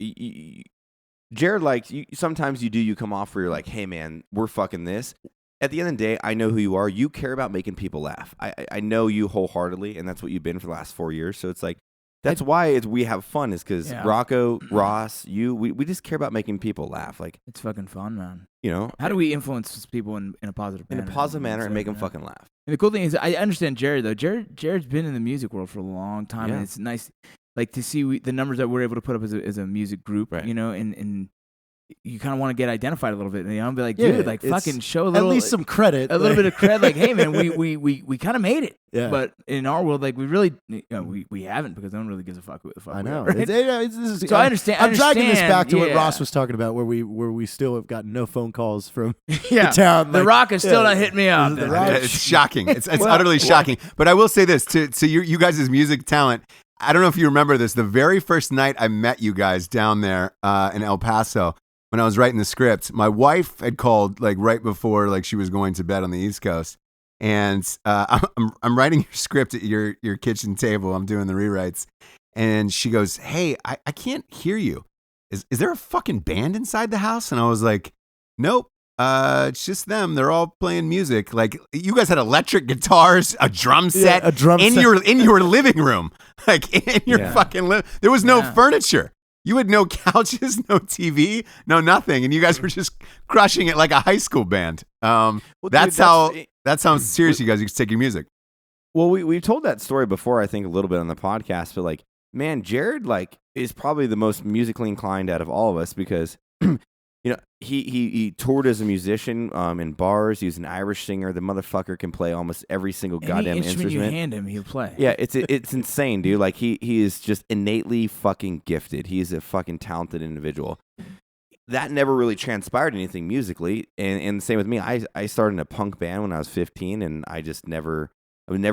Jared, like sometimes you come off where you're like, hey man, we're fucking this. At the end of the day, I know who you are. You care about making people laugh. I know you wholeheartedly, and that's what you've been for the last 4 years. So it's like that's why we have fun is because Rocco, Ross, we just care about making people laugh. Like It's fucking fun, man. you know, How do we influence people in a positive in manner? a positive manner and make them Yeah. fucking laugh. And the cool thing is, I understand Jared though. Jared's been in the music world for a long time, Yeah. and it's nice, like to see the numbers that we're able to put up as a music group, Right. you know, and you kind of want to get identified a little bit, you know, and be like, Yeah, dude, like it's fucking show a at little, least some credit, a little bit of credit, like, hey man, we kind of made it, Yeah. but in our world, like we really, we haven't because no one really gives a fuck. What the fuck I we know. are, right? So I understand. I'm dragging this back to what yeah. Ross was talking about, where we still have gotten no phone calls from Yeah, the town. the like, Rock is still yeah, not hitting me up. the dude. Rock- It's shocking. It's utterly shocking. But I will say this to you guys' music talent. I don't know if you remember this. The very first night I met you guys down there in El Paso, when I was writing the script, my wife had called like right before like she was going to bed on the East Coast, and I'm writing your script at your kitchen table. I'm doing the rewrites, and she goes, "Hey, I can't hear you. Is there a fucking band inside the house?" And I was like, "Nope. It's just them. They're all playing music. Like you guys had electric guitars, a drum set, a drum in set. your living room, like in your Yeah. fucking there was no Yeah. furniture. You had no couches, no TV, no nothing, and you guys were just crushing it like a high school band. That's how serious you guys used to take your music. Well, we've told that story before, I think, a little bit on the podcast, but like, man, Jared like is probably the most musically inclined out of all of us because, you know, he toured as a musician in bars. He was an Irish singer. The motherfucker can play almost every single goddamn Any instrument you instrument. hand him, he'll play. Yeah, it's insane, dude. Like he is just innately fucking gifted. He's a fucking talented individual. That never really transpired anything musically, and the same with me. I started in a punk band when I was 15, and I was never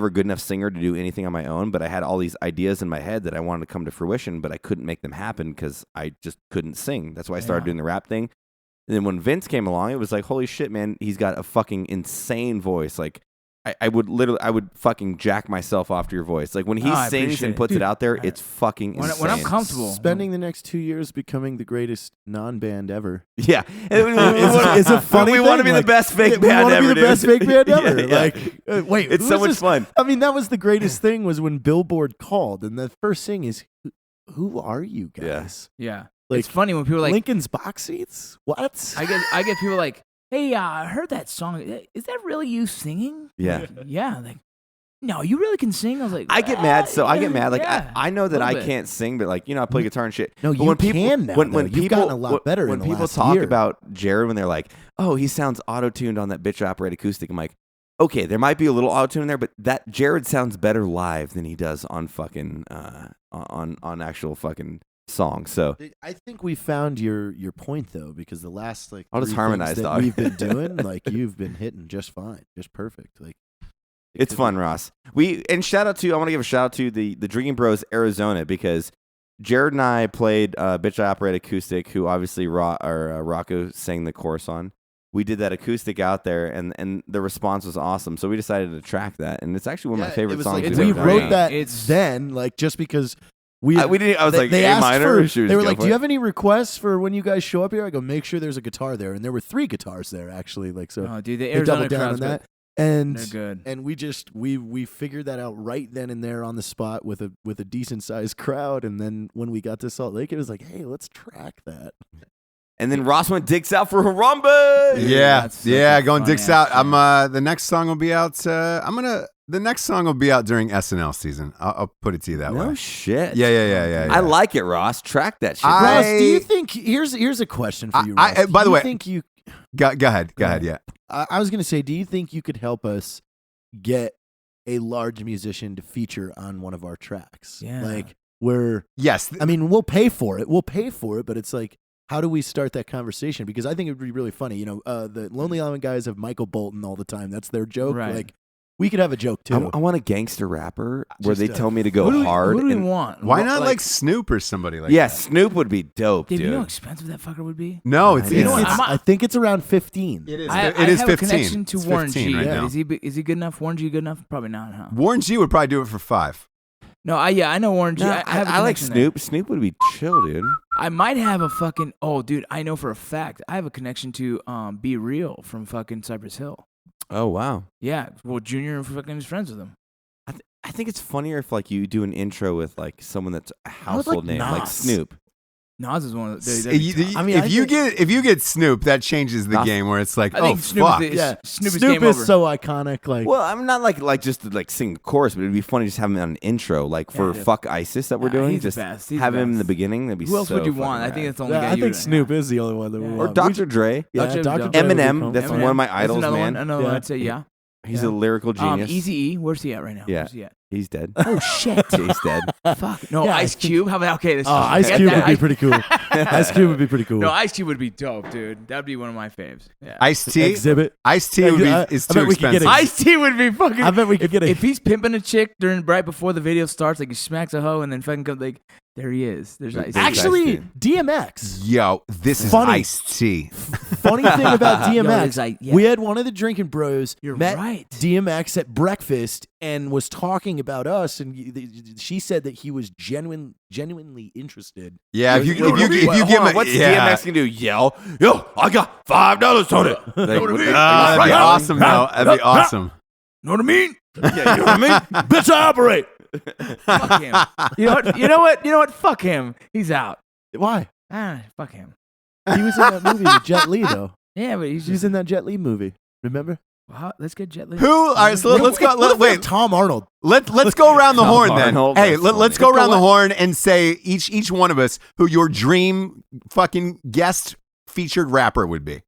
a good enough singer to do anything on my own. But I had all these ideas in my head that I wanted to come to fruition, but I couldn't make them happen because I just couldn't sing. That's why I started doing the rap thing. And then when Vince came along, it was like, holy shit, man, he's got a fucking insane voice. Like, I would fucking jack myself off to your voice. Like, when he I sings appreciate and it. puts it out there, it's fucking When insane. I'm comfortable, Spending the next 2 years becoming the greatest non-band ever. Yeah. It's a funny We thing. want to be like, the best fake we band wanna ever, be the dude. best fake band ever. Yeah, yeah. Like, wait, It's who so is much this? fun. I mean, that was the greatest thing was when Billboard called, and the first thing is, who are you guys? yeah. Like, It's funny when people are like, Lincoln's box seats? What? I get people like, hey, I heard that song. Is that really you singing? Yeah. Like, yeah. Like, no, you really can sing. I was like, I get mad. So I get mad. Like yeah, I know that a I little bit. can't sing, but like, you know, I play guitar and shit. No, But you when people, can now, When though. people You've gotten a lot better when in the people last talk year. about Jared, when they're like, "Oh, he sounds auto-tuned on that bitch operated acoustic," I'm like, okay, there might be a little auto-tune in there, but that Jared sounds better live than he does on fucking on actual fucking songs. So I think we found your point though, because the last like I'll just 3 harmonize, things that dog. we've been doing, like you've been hitting just fine, just perfect. Like it's fun, Ross. I want to give a shout out to the Drinkin Bros Arizona because Jared and I played Bitch I Operate Acoustic, who obviously Rocco sang the chorus on. We did that acoustic out there, and the response was awesome. So we decided to track that, and it's actually one of my favorite it was songs. like, we've we ever done. wrote that It's- then, like just because we didn't. I was like, they A asked minor. for- She was they were going like, for "Do you it. have any requests for when you guys show up here?" I go, "Make sure there's a guitar there," and there were 3 guitars there actually. Like so, Oh, dude, the they Arizona doubled down on crowd's that. good. And They're good. and we just we figured that out right then and there on the spot with a decent sized crowd. And then when we got to Salt Lake, it was like, hey, let's track that. And then Ross went dicks out for Harambe. Yeah, that's such yeah, a going funny dicks ass out. I'm tune. the next song will be out. The next song will be out during SNL season. I'll put it to you that No way. shit. Yeah. I like it, Ross. Track that shit. I- Ross, do you think here's a question for you, Ross. by the way- think you Go ahead. Yeah. I was gonna say, do you think you could help us get a large musician to feature on one of our tracks? Yeah. Like Yes. I mean, we'll pay for it, but it's like, how do we start that conversation? Because I think it would be really funny. You know, the Lonely Island guys have Michael Bolton all the time. That's their joke. Right. Like, We could have a joke too. I want a gangster rapper where Just they tell me to go Who hard. do we and- want? Why not like Snoop or somebody like Yeah, that? Snoop would be dope, Dude, dude. you know how expensive that fucker would be? No, it's I know. I think it's around 15. it is I it is have 15. a connection to It's Warren 15 G. right Yeah. now. Is he good enough? Warren G good enough? Probably not, huh? Warren G would probably do it for 5. No, I know Warren G. No, I have a I like connection there. Snoop. Snoop would be chill, dude. I might have a fucking dude, I know for a fact I have a connection to Be Real from fucking Cypress Hill. Oh wow. Yeah, well, Junior fucking is friends with him. I think it's funnier if like you do an intro with like someone that's a household name, like Nas. Snoop. Nas is one of the. I mean, if you get Snoop, that changes the Nas- game where it's like, I oh think Snoop fuck. is the- Yeah, Snoop is Snoop game is over. so iconic. Like, Well, I'm not like just to like sing the chorus, but it'd be funny just having him on an intro, like for Yeah. Fuck ISIS that we're Nah, doing. he's the Just best. He's have the him in the best. beginning. That'd be Who else so would you fucking want? I rad. think that's the only yeah, guy I you think would- Snoop is the only one that we Yeah. Or want. Dr. Dre. Yeah, Dr. Dr. Dre. Dre would be Eminem. cool. That's Eminem. one of my That's idols, another man. One, another Yeah. one I'd say, yeah. He's Yeah. a lyrical genius. Eazy-E, where's he at right now? Yeah. Where's he at? He's dead. Oh shit. He's dead. Fuck. No, Yeah, Ice Cube. How about okay? This Ice Cube would be pretty cool. Ice Cube would be pretty cool. No, Ice Cube would be dope, dude. That'd be one of my faves. Yeah. Ice-T? Exhibit. Ice-T Yeah, would be, I is bet too we could get expensive. it. Ice-T would be fucking. I bet we could get it. If he's pimping a chick right before the video starts, like he smacks a hoe and then fucking comes like, there he is. There's Ice. Actually, Ice DMX. Yo, this is Funny. Ice-T. Funny thing about Yo, DMX, there's like- yeah. we had one of the Drinkin Bros You're met right. DMX at breakfast and was talking about us, and she said that he was genuinely interested. Yeah, if you Hold give on, him what's yeah. DMX gonna do? Yell, yo, I got $5 on it. Like, That'd be awesome, though. That'd be awesome. Know what I mean? Yeah, you know what I mean? Bitch, I operate. Fuck him. You know what? Fuck him. He's out. Why? Fuck him. He was in that movie with Jet Li, though. Yeah, but he's He was just. in that Jet Li movie. Remember? Let's get Jet Li. Who? All right, so let's go. What if we had Wait, Tom Arnold. let's go around the Tom horn then. Arnold, Hey, that's let's funny. go around the horn and say each one of us who your dream fucking guest featured rapper would be.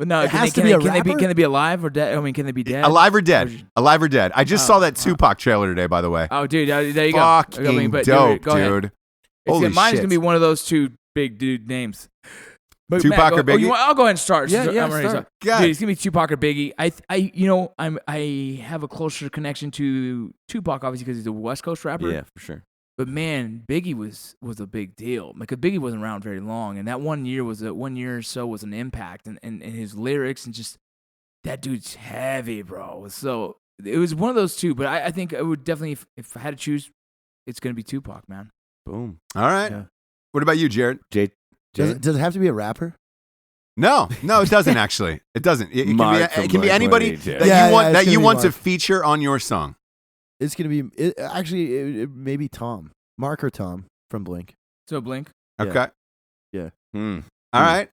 But no, It can has they, to be a can they be rapper? can they be alive or dead? I mean, can they be dead? Alive or dead? Alive or dead? I just saw that Tupac trailer today, by the way. Oh, dude, there you go. Fucking I mean, but dope, go ahead. dude. It's Holy mine's shit. gonna be one of those two big dude names. But Tupac or Biggie? I'll go ahead and start. Yeah, since yeah, I'm already start. God. Dude, it's gonna be Tupac or Biggie. I have a closer connection to Tupac, obviously, because he's a West Coast rapper. Yeah, for sure. But man, Biggie was a big deal because Biggie wasn't around very long, and that 1 year or so was an impact, and his lyrics and just that dude's heavy, bro. So it was one of those two. But I think I would definitely, if I had to choose, it's gonna be Tupac, man. Boom. All right. Yeah. What about you, Jared? Jay. Does it have to be a rapper? No, it doesn't actually. It doesn't. It Mark can from be anybody Blink-182. that Yeah, you want yeah, it's that gonna you be want to Mark. feature on your song. It's gonna be it may be Tom, Mark or Tom from Blink, So Blink. Yeah. Okay. Hmm. All right.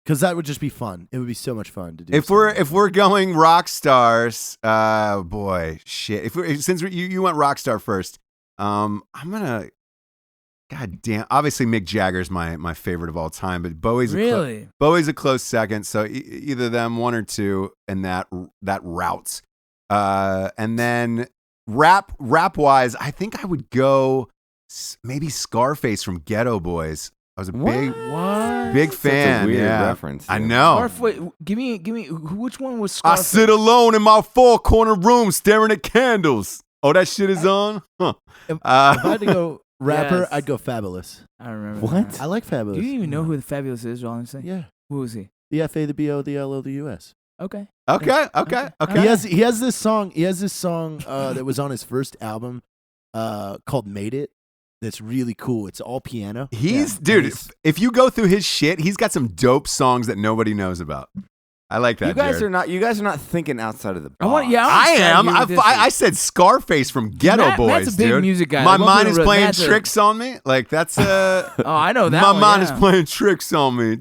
because that would just be fun. It would be so much fun to do. If we're going rock stars, boy, shit. Since you went rock star first, I'm gonna. God damn! Obviously, Mick Jagger's my favorite of all time, but Bowie's Really? Bowie's a close second. So either them, one or two, in that route. And then rap wise, I think I would go maybe Scarface from Ghetto Boys. I was a big fan. That's a weird yeah. reference. I dude. know. Wait, give me. Which one was I Scarface? sit alone in my 4-corner room staring at candles. Oh, that shit is on? Huh. if I had to go rapper, Yes. I'd go Fabulous. I remember. What? that. I like Do Fabulous. you even know who the Fabulous is, honestly? Yeah, Who was he? the F A, the B O, the L O, the U S. Okay. Okay. He has this song. He has this song that was on his first album, called "Made It." That's really cool. It's all piano. Dude, if you go through his shit, he's got some dope songs that nobody knows about. I like that. You guys Jared. are not thinking outside of the box. I am. I said Scarface from Ghetto Matt's Boys, a big dude. music guy. My Let's mind be is real. playing Matt's a- tricks on me. Like that's Oh, I know that. my one, mind yeah. is playing tricks on me.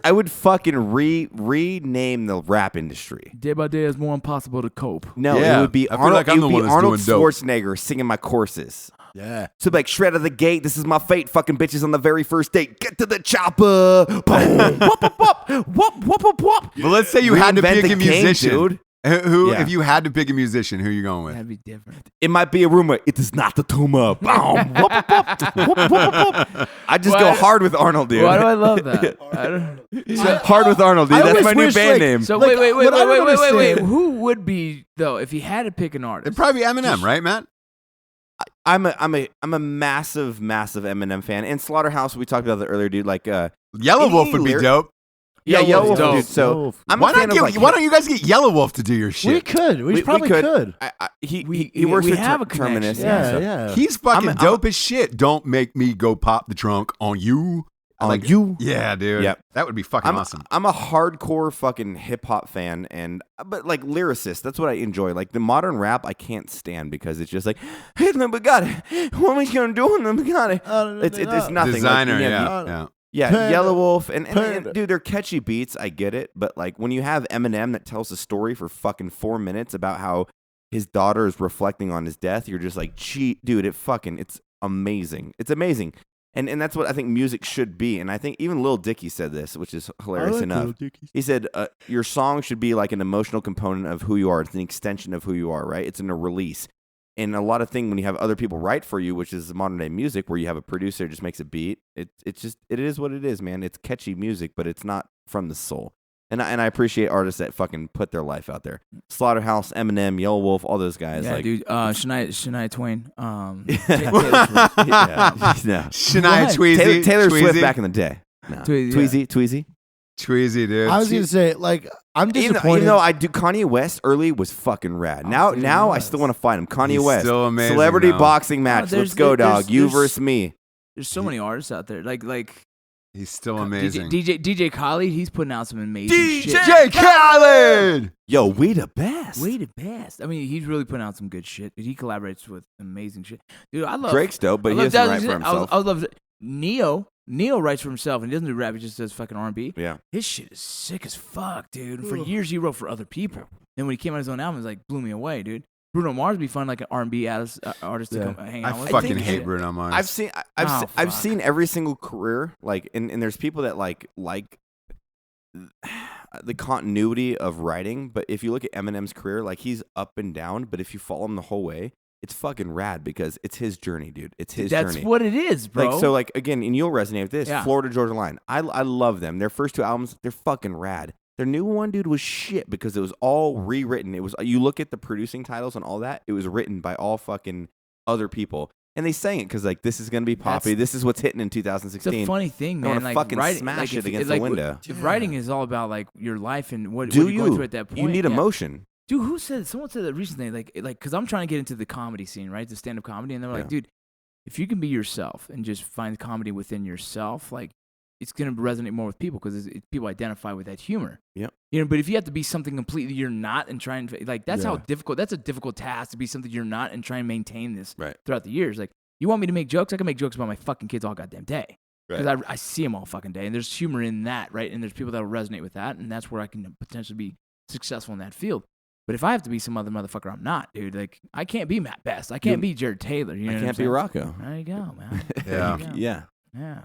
I would fucking rename the rap industry. Day by day is more impossible to cope. No, Yeah, it would be I feel Arnold, like I'm it the would one be that's Arnold doing dope. Schwarzenegger singing my courses. Yeah. So like shred of the gate, this is my fate. Fucking bitches on the very first date. Get to the chopper. Boom. Whoop, whoop, whoop. Whoop, whoop, whoop, whoop. Well, let's say you had to Reinvent pick the a game, musician. dude. Who, Yeah. if you had to pick a musician, who are you going with? That'd be different. It might be a rumor. It is not the tumor. Boom. Whoop, whoop, whoop. Whoop, whoop, whoop, whoop. I just go Why- hard with Arnold, dude. Why do I love that? I don't, Hard with Arnold, dude. I That's always my new wish, band like- name. so Like, wait. what I don't understand- Who would be though if he had to pick an artist? It'd probably be Eminem, right, Matt? I'm a massive Eminem fan. And Slaughterhouse, we talked about that earlier, dude. Like, Yellow Any Wolf would be lyric- dope. yeah, Yellow Yellow Wolf's Wolf, dope. dude. So I'm Why a fan not of like. why don't you guys get Yellow Wolf to do your We shit? could. We probably could. He works we with have a connection. Terminus. Yeah, so- yeah. He's fucking I'm- dope as shit. Don't make me go pop the trunk on you. On Like, you. Yeah, dude. Yep. That would be fucking awesome. I'm a hardcore fucking hip hop fan, but like lyricist, that's what I enjoy. Like the modern rap, I can't stand because it's just like, hey, no, but God, what am I gonna do? No, but God, it's nothing. Designer, Like, yeah. yeah, Panda. Yellow Wolf, and Panda. dude, they're catchy beats. I get it, but like when you have Eminem that tells a story for fucking 4 minutes about how his daughter is reflecting on his death, you're just like, gee, dude, it's amazing. It's amazing. And that's what I think music should be. And I think even Lil Dicky said this, which is hilarious enough. He said, your song should be like an emotional component of who you are. It's an extension of who you are, right? It's in a release. And a lot of things when you have other people write for you, which is modern day music, where you have a producer just makes a beat, it is what it is, man. It's catchy music, but it's not from the soul. And I appreciate artists that fucking put their life out there. Slaughterhouse, Eminem, Yellow Wolf, all those guys. Yeah, like, dude. Shania Twain. yeah, no. Shania What? Tweezy. Taylor Swift Tweezy. back in the day. No. Tweezy, Tweezy. Tweezy, dude. I was gonna say, like, I'm Even disappointed. though I do Kanye West early was fucking rad. Now dude, now he I was. still want to fight him. Kanye He's West. still amazing, Celebrity though. boxing match. there's- Let's go, there's- dog. You there's- versus me. There's so many artists out there. Like He's still amazing. DJ Khaled. He's putting out some amazing shit. DJ Khaled! Yo, we the best. Way the best. I mean, he's really putting out some good shit. He collaborates with amazing shit. Dude, I love Drake's dope, but I he love doesn't that- write for himself. I love Neo writes for himself and he doesn't do rap. He just does fucking R&B. Yeah. His shit is sick as fuck, dude. And for years he wrote for other people. Then when he came out his own album, it like blew me away, dude. Bruno Mars would be fun, like an R&B artist to come hang I out with. fucking think hate shit. Bruno Mars. I've seen Oh, I've fuck. seen every single career, like, and there's people that like the continuity of writing, but if you look at Eminem's career, like he's up and down, but if you follow him the whole way, it's fucking rad because it's his journey, dude. It's his That's journey. what it is, bro. Like, so, like, again, and you'll resonate with this. Yeah. Florida Georgia Line. I love them. Their first two albums, they're fucking rad. Their new one, dude, was shit because it was all rewritten. It was, you look at the producing titles and all that, it was written by all fucking other people. And they sang it because, like, this is going to be poppy. This is what's hitting in it's 2016. a funny thing, I wanna man. Like fucking writing, smash like, it if- against like, the window. If writing is all about like your life and what Do you're going you? through at that point, You need yeah. emotion. Dude, who said? Someone said that recently. Like, because I'm trying to get into the comedy scene, right? The stand-up comedy, and they're like, Yeah. dude, if you can be yourself and just find comedy within yourself, like, it's gonna resonate more with people because people identify with that humor. Yeah. You know, but if you have to be something completely you're not and try and like, that's how Yeah. difficult. That's a difficult task to be something you're not and try and maintain this Right. throughout the years. Like, you want me to make jokes? I can make jokes about my fucking kids all goddamn day. Because I see them all fucking day, and there's humor in that, right? And there's people that will resonate with that, and that's where I can potentially be successful in that field. But if I have to be some other motherfucker, I'm not, dude. Like, I can't be Matt Best. I can't be Jared Taylor. You know I what can't I'm be saying? Rocco. There you go, man. Yeah. There you go. Yeah. Yeah.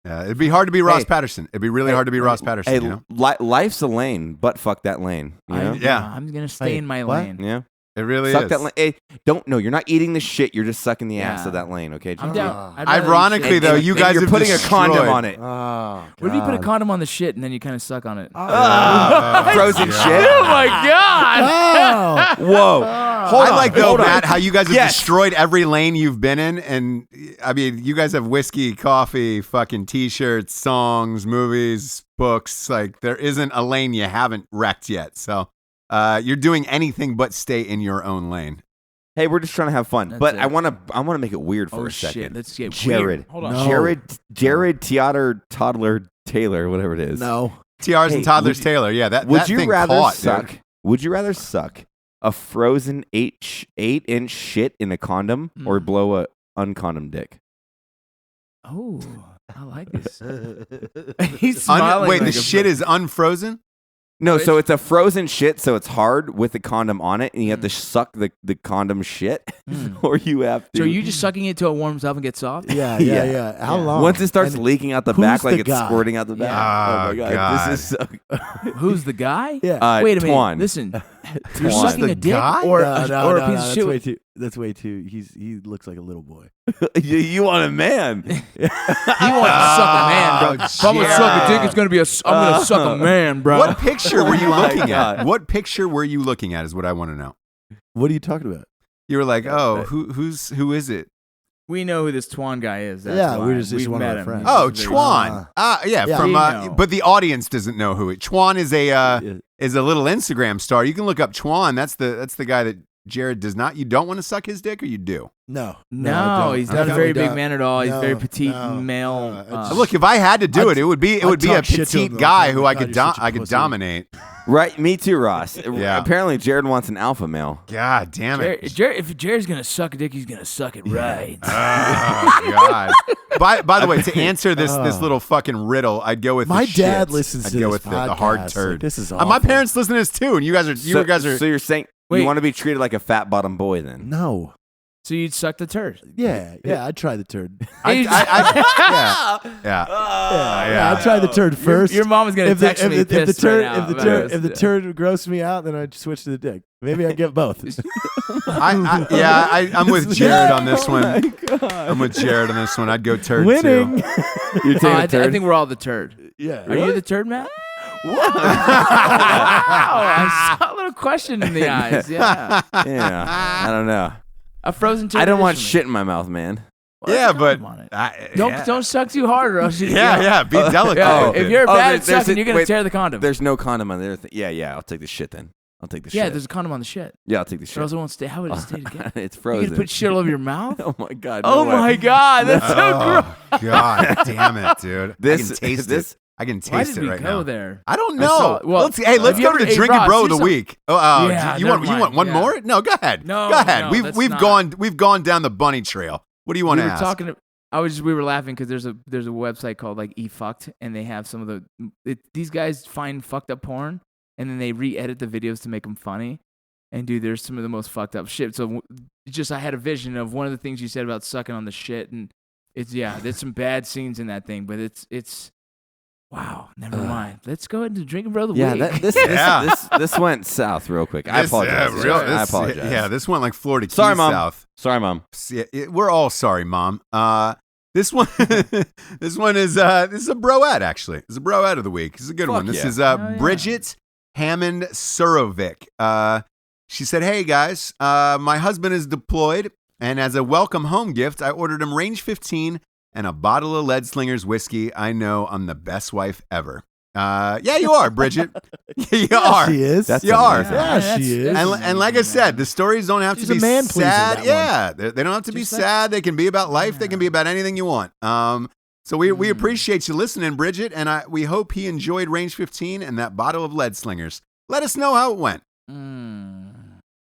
Yeah, it'd be hard to be Ross Hey. Patterson. It'd be really hard to be Ross Patterson. Hey, you know? life's a lane, but fuck that lane. You know? Yeah. I'm gonna stay Hey, in my what? lane. Yeah. It really Suck is. that lane. Hey, you're not eating the shit. You're just sucking the ass Yeah. of that lane, okay? I'm John? down. I'd rather eat Ironically, shit. though, you And guys you're have putting a condom destroyed- on it. Oh, What if you put a God. condom on the shit and then you kind of suck on it? Frozen shit. Oh my god! Oh. Whoa. Hold I on. like though, Hold on. Matt, how you guys have Yes. destroyed every lane you've been in, and I mean, you guys have whiskey, coffee, fucking t-shirts, songs, movies, books. Like there isn't a lane you haven't wrecked yet. So you're doing anything but stay in your own lane. Hey, we're just trying to have fun, That's but it. I want to make it weird for Oh a shit! second. Let's get Jared. weird. Hold on. No. Jared, Tiarra, Toddler, Taylor, whatever it is. No. Tiaras Hey, and Toddlers would you- Taylor. Yeah, that Would that you thing rather caught, suck? dude. Would you rather suck a frozen 8-inch shit in a condom or blow a uncondom dick? Oh, I like this. He's smiling. Wait, like the a- shit is unfrozen? No, so it's a frozen shit, so it's hard with the condom on it, and you have to suck the condom shit, or you have to. So are you just sucking it till it warms up and gets soft? Yeah. How long? Once it starts And leaking out the who's back, like the it's guy? squirting out the back. Yeah. Oh my god, God. this is so. Who's the guy? Yeah. Wait a minute. Twan. Listen, you're Twan. sucking a The dick guy? or no, a piece of that's shit. way too. That's way too. He looks like a little boy. you want a man? He wants to suck a man, bro. If I'm gonna suck a dick, it's gonna be I'm gonna suck a man, bro. What picture were you my looking God. at? What picture were you looking at? Is what I want to know. What are you talking about? You were like, oh, who is it? We know who this Twan guy is. That's Yeah, why. we're just We've one of met our him. friends. Oh, He's very- Chwan. Yeah, yeah. from We know. but the audience doesn't know who it. Chwan is a little Instagram star. You can look up Chwan. That's the guy that Jared does not. You don't want to suck his dick, or you do? No, No, I don't. he's I not a definitely very big don't. man at all. He's No, very petite no, male. no, I just- Look, if I had to do I'd- it would be I'd a talk shit to him petite the guy whole who time. I could God, you're such a I could pussy. dominate. Right, me too, Ross. Yeah. Apparently, Jared wants an alpha male. God damn it. If Jared's gonna suck a dick, he's gonna suck it right. Oh, God. By the way, to answer this little fucking riddle, I'd go with My the dad shits. listens I'd to go this with the hard podcast. turd. Like, this is My awful. parents listen to this too, and you guys are. So you're saying Wait. you want to be treated like a fat bottom boy then? No. So you'd suck the turd. Yeah, I'd try the turd. yeah. Yeah, I'd try the turd first. Your mom is gonna if the, text if, me the, if the pissed turd, right now if the about turd, this. if the turd would gross me out, then I'd switch to the dick. Maybe I'd get both. I'm with Jared on this one. I'm with Jared on this one. I'd go turd Winning. too. You're taking I a turd? think we're all the turd. Yeah. Are you the turd, Matt? I saw a little question in the eyes. Yeah, Yeah, I don't know. a frozen turd. I don't want is for me. shit in my mouth, man. Well, Yeah, that's but on it. don't Don't suck too hard, or else you be delicate. Yeah, with if it. you're bad at there's sucking, you're gonna wait, tear the condom. There's no condom on there. Yeah, I'll take the shit then. I'll take the shit. Yeah, there's a condom on the shit. Yeah, I'll take the Or shit. else it won't stay. How would it stay together? It's You frozen. gonna put shit all over your mouth? Oh my god. Oh no way. my god, that's so gross. Oh, God damn it, dude. This- I can taste this- it. I can Why taste did it we right go now. there? I don't I know. saw- well, let's have go you to the ever- hey, Drinkin' Ross, Bro of do the some- week. Yeah, you never want mind. one Yeah. more? No, go ahead. No, go ahead. no, that's we've not- gone down the bunny trail. What do you want We to were ask? talking. We were laughing because there's a website called like eFucked, and they have some of these guys find fucked up porn, and then they re-edit the videos to make them funny. And dude, there's some of the most fucked up shit. So I had a vision of one of the things you said about sucking on the shit, and there's some bad scenes in that thing, but it's wow. Never mind. Let's go into Drinkin' Bro of the Yeah, week. this went south real quick. I apologize. I apologize. Yeah, this one like Florida Keys Sorry, Mom. South. Sorry, Mom. We're all sorry, Mom. This one, this is a broette actually. It's a broette of the week. It's a good Fuck one. This yeah. is yeah. Bridget Hammond Surovic. She said, "Hey guys, my husband is deployed, and as a welcome home gift, I ordered him Range 15 and a bottle of Lead Slingers whiskey. I know I'm the best wife ever." Yeah, you are, Bridget. You are. She is. That's You are. amazing. Yeah, she is. And like I said, the stories don't have She's to a be man pleaser, sad. that one. Yeah, they don't have to be Just like- sad. They can be about life. They can be about anything you want. So we appreciate you listening, Bridget, and we hope he enjoyed Range 15 and that bottle of Lead Slingers. Let us know how it went.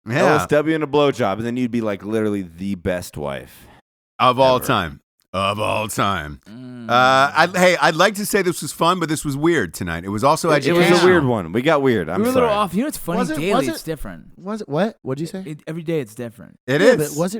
Yeah, LSW and a blowjob, and then you'd be like literally the best wife. of all ever. time. Of all time. I'd like to say this was fun, but this was weird tonight. It was also It educational. was a weird one. We got weird. I'm we were a sorry. little off. You know what's funny? Was it- Daily, was it's it- different. Was it what? What'd you say? Every day, it's different. It Yeah, is. but was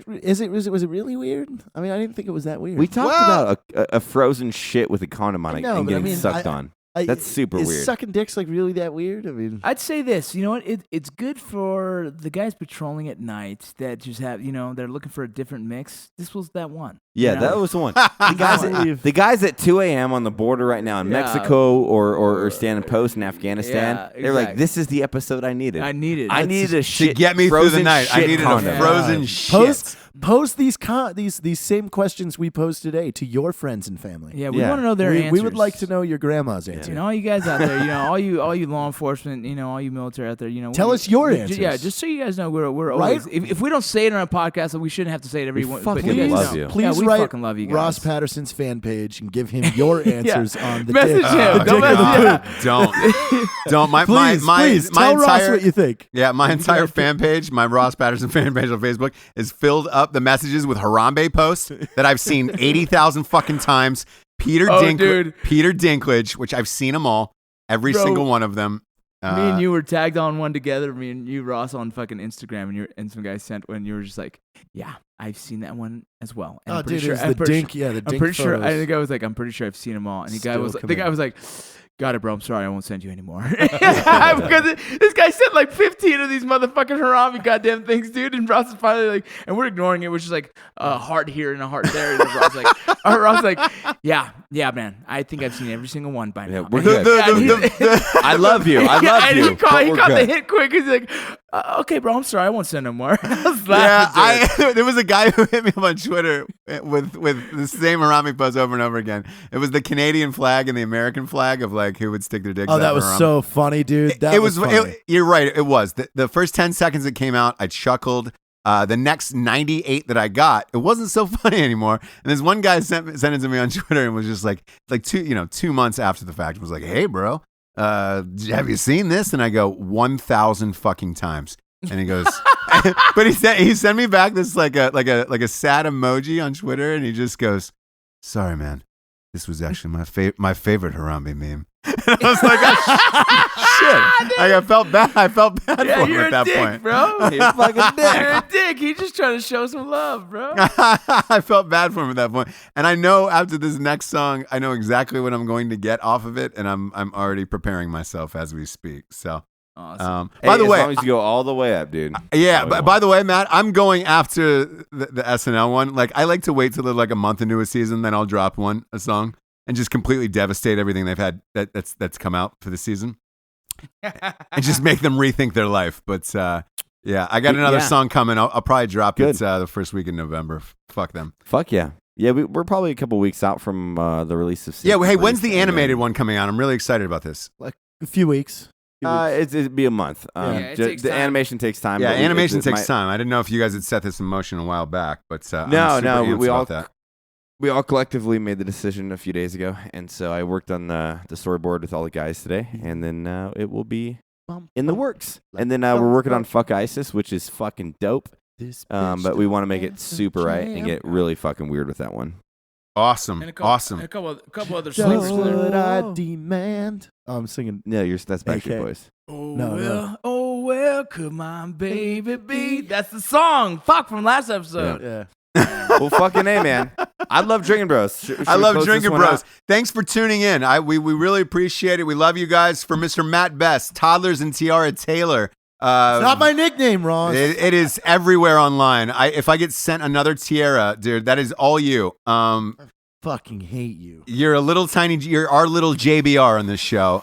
it really weird? I mean, I didn't think it was that weird. We talked Well- about a frozen shit with a condom on I it know, and but I getting mean, sucked on. That's super is weird. Sucking dicks like really that weird? I mean, I'd say this. You know what? It's good for the guys patrolling at night that just have, they're looking for a different mix. This was that one. Yeah, you know? that was the one. The guys at 2 a.m. on the border right now in Yeah. Mexico or standing post in Afghanistan, Yeah, they're like, exactly. this is the episode I needed. I needed. I needed a to shit get me through the frozen night. I shit needed condom. a frozen Yeah. shit. post these same questions we posed today to your friends and family. Yeah, we Yeah. want to know their answers. We would like to know your grandma's answer. And all you guys out there, all you law enforcement, all you military out there, Tell us your answers. Yeah, just so you guys know, we're Right? always. If we don't say it on our podcast, we shouldn't have to say it every We one. fucking but you guys love know. you. Please Yeah, we write fucking love you guys. Ross Patterson's fan page and give him your answers on the Message dick. him. the Don't dick of the message poop. Don't. My Please, please my tell Ross entire what you think. my entire fan page, my Ross Patterson fan page on Facebook, is filled up the messages with Harambe posts that I've seen 80,000 fucking times. Peter Oh, dude. Dinklage, which I've seen them all, every Bro. single one of them. Me and you were tagged on one together. Me and you, Ross, on fucking Instagram, and some guy sent when you were just like, "Yeah, I've seen that one as well." And I'm pretty sure, the dink. Yeah, the dink. I'm pretty sure. photos. I think I was like, "I'm pretty sure I've seen them all." And the guy was like, "Got it, bro. I'm sorry, I won't send you anymore." Because this guy sent like 15 of these motherfucking harami goddamn things, dude. And Ross is finally like, and we're ignoring it, which is like a heart here and a heart there. And Ross like, yeah, man. I think I've seen every single one by now. Yeah, we're good. I love you. I love and you. he caught the hit quick. He's like, "Okay, bro. I'm sorry. I won't send no more." I was laughing. There was a guy who hit me up on Twitter with the same harami post over and over again. It was the Canadian flag and the American flag of like who would stick their dicks. Oh, that was so funny, dude. That was funny. You're right. It was the first 10 seconds it came out. I chuckled. The next 98 that I got, it wasn't so funny anymore. And this one guy sent it to me on Twitter and was just like 2 months after the fact, was like, "Hey, bro, have you seen this?" And I go, 1,000 fucking times. And he goes, but he sent me back this like a sad emoji on Twitter, and he just goes, "Sorry, man, this was actually my favorite harami meme." And I was like, "Oh, shit!" Like I felt bad for him at that point, bro. You're a fucking dick. You're a dick. He's just trying to show some love, bro. I felt bad for him at that point, and I know after this next song, I know exactly what I'm going to get off of it, and I'm already preparing myself as we speak. So. Awesome. By the way, as long as you go all the way up, dude. Yeah. By the way, Matt, I'm going after the SNL one. Like, I like to wait till they're like a month into a season, then I'll drop a song, and just completely devastate everything they've had that's come out for the season, and just make them rethink their life. But yeah, I got another song coming. I'll probably drop it the first week in November. Fuck them. Fuck yeah. Yeah, we're probably a couple weeks out from the release of season. Yeah. Hey, when's the animated one coming out? I'm really excited about this. Like a few weeks. It'd be a month. It takes the time. animation takes time. Yeah, but animation takes time. I didn't know if you guys had set this in motion a while back, but I'm super amped about that. We all collectively made the decision a few days ago, and so I worked on the storyboard with all the guys today, and then it will be in the works. And then we're working on Fuck ISIS, which is fucking dope. But we want to make it super right and get really fucking weird with that one. Awesome. And a Awesome. couple other songs. What I demand. Oh, I'm singing. No, that's Backstreet AK. Boys. Oh well, could my baby be? That's the song. Fuck, from last episode. Yeah. Well, fucking A, man. I love Drinkin' Bros. Should I we love close this Drinkin' one Bros. out? Thanks for tuning in. We really appreciate it. We love you guys. For Mr. Matt Best, Toddlers and Tiarra Taylor. It's not my nickname, Ross. It is everywhere online. If I get sent another Tiarra, dude, that is all you. Fucking hate you. You're our little JBR on this show.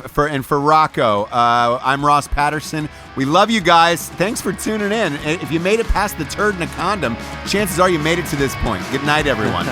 For Rocco, I'm Ross Patterson. We love you guys. Thanks for tuning in. And if you made it past the turd in a condom, chances are you made it to this point. Good night, everyone.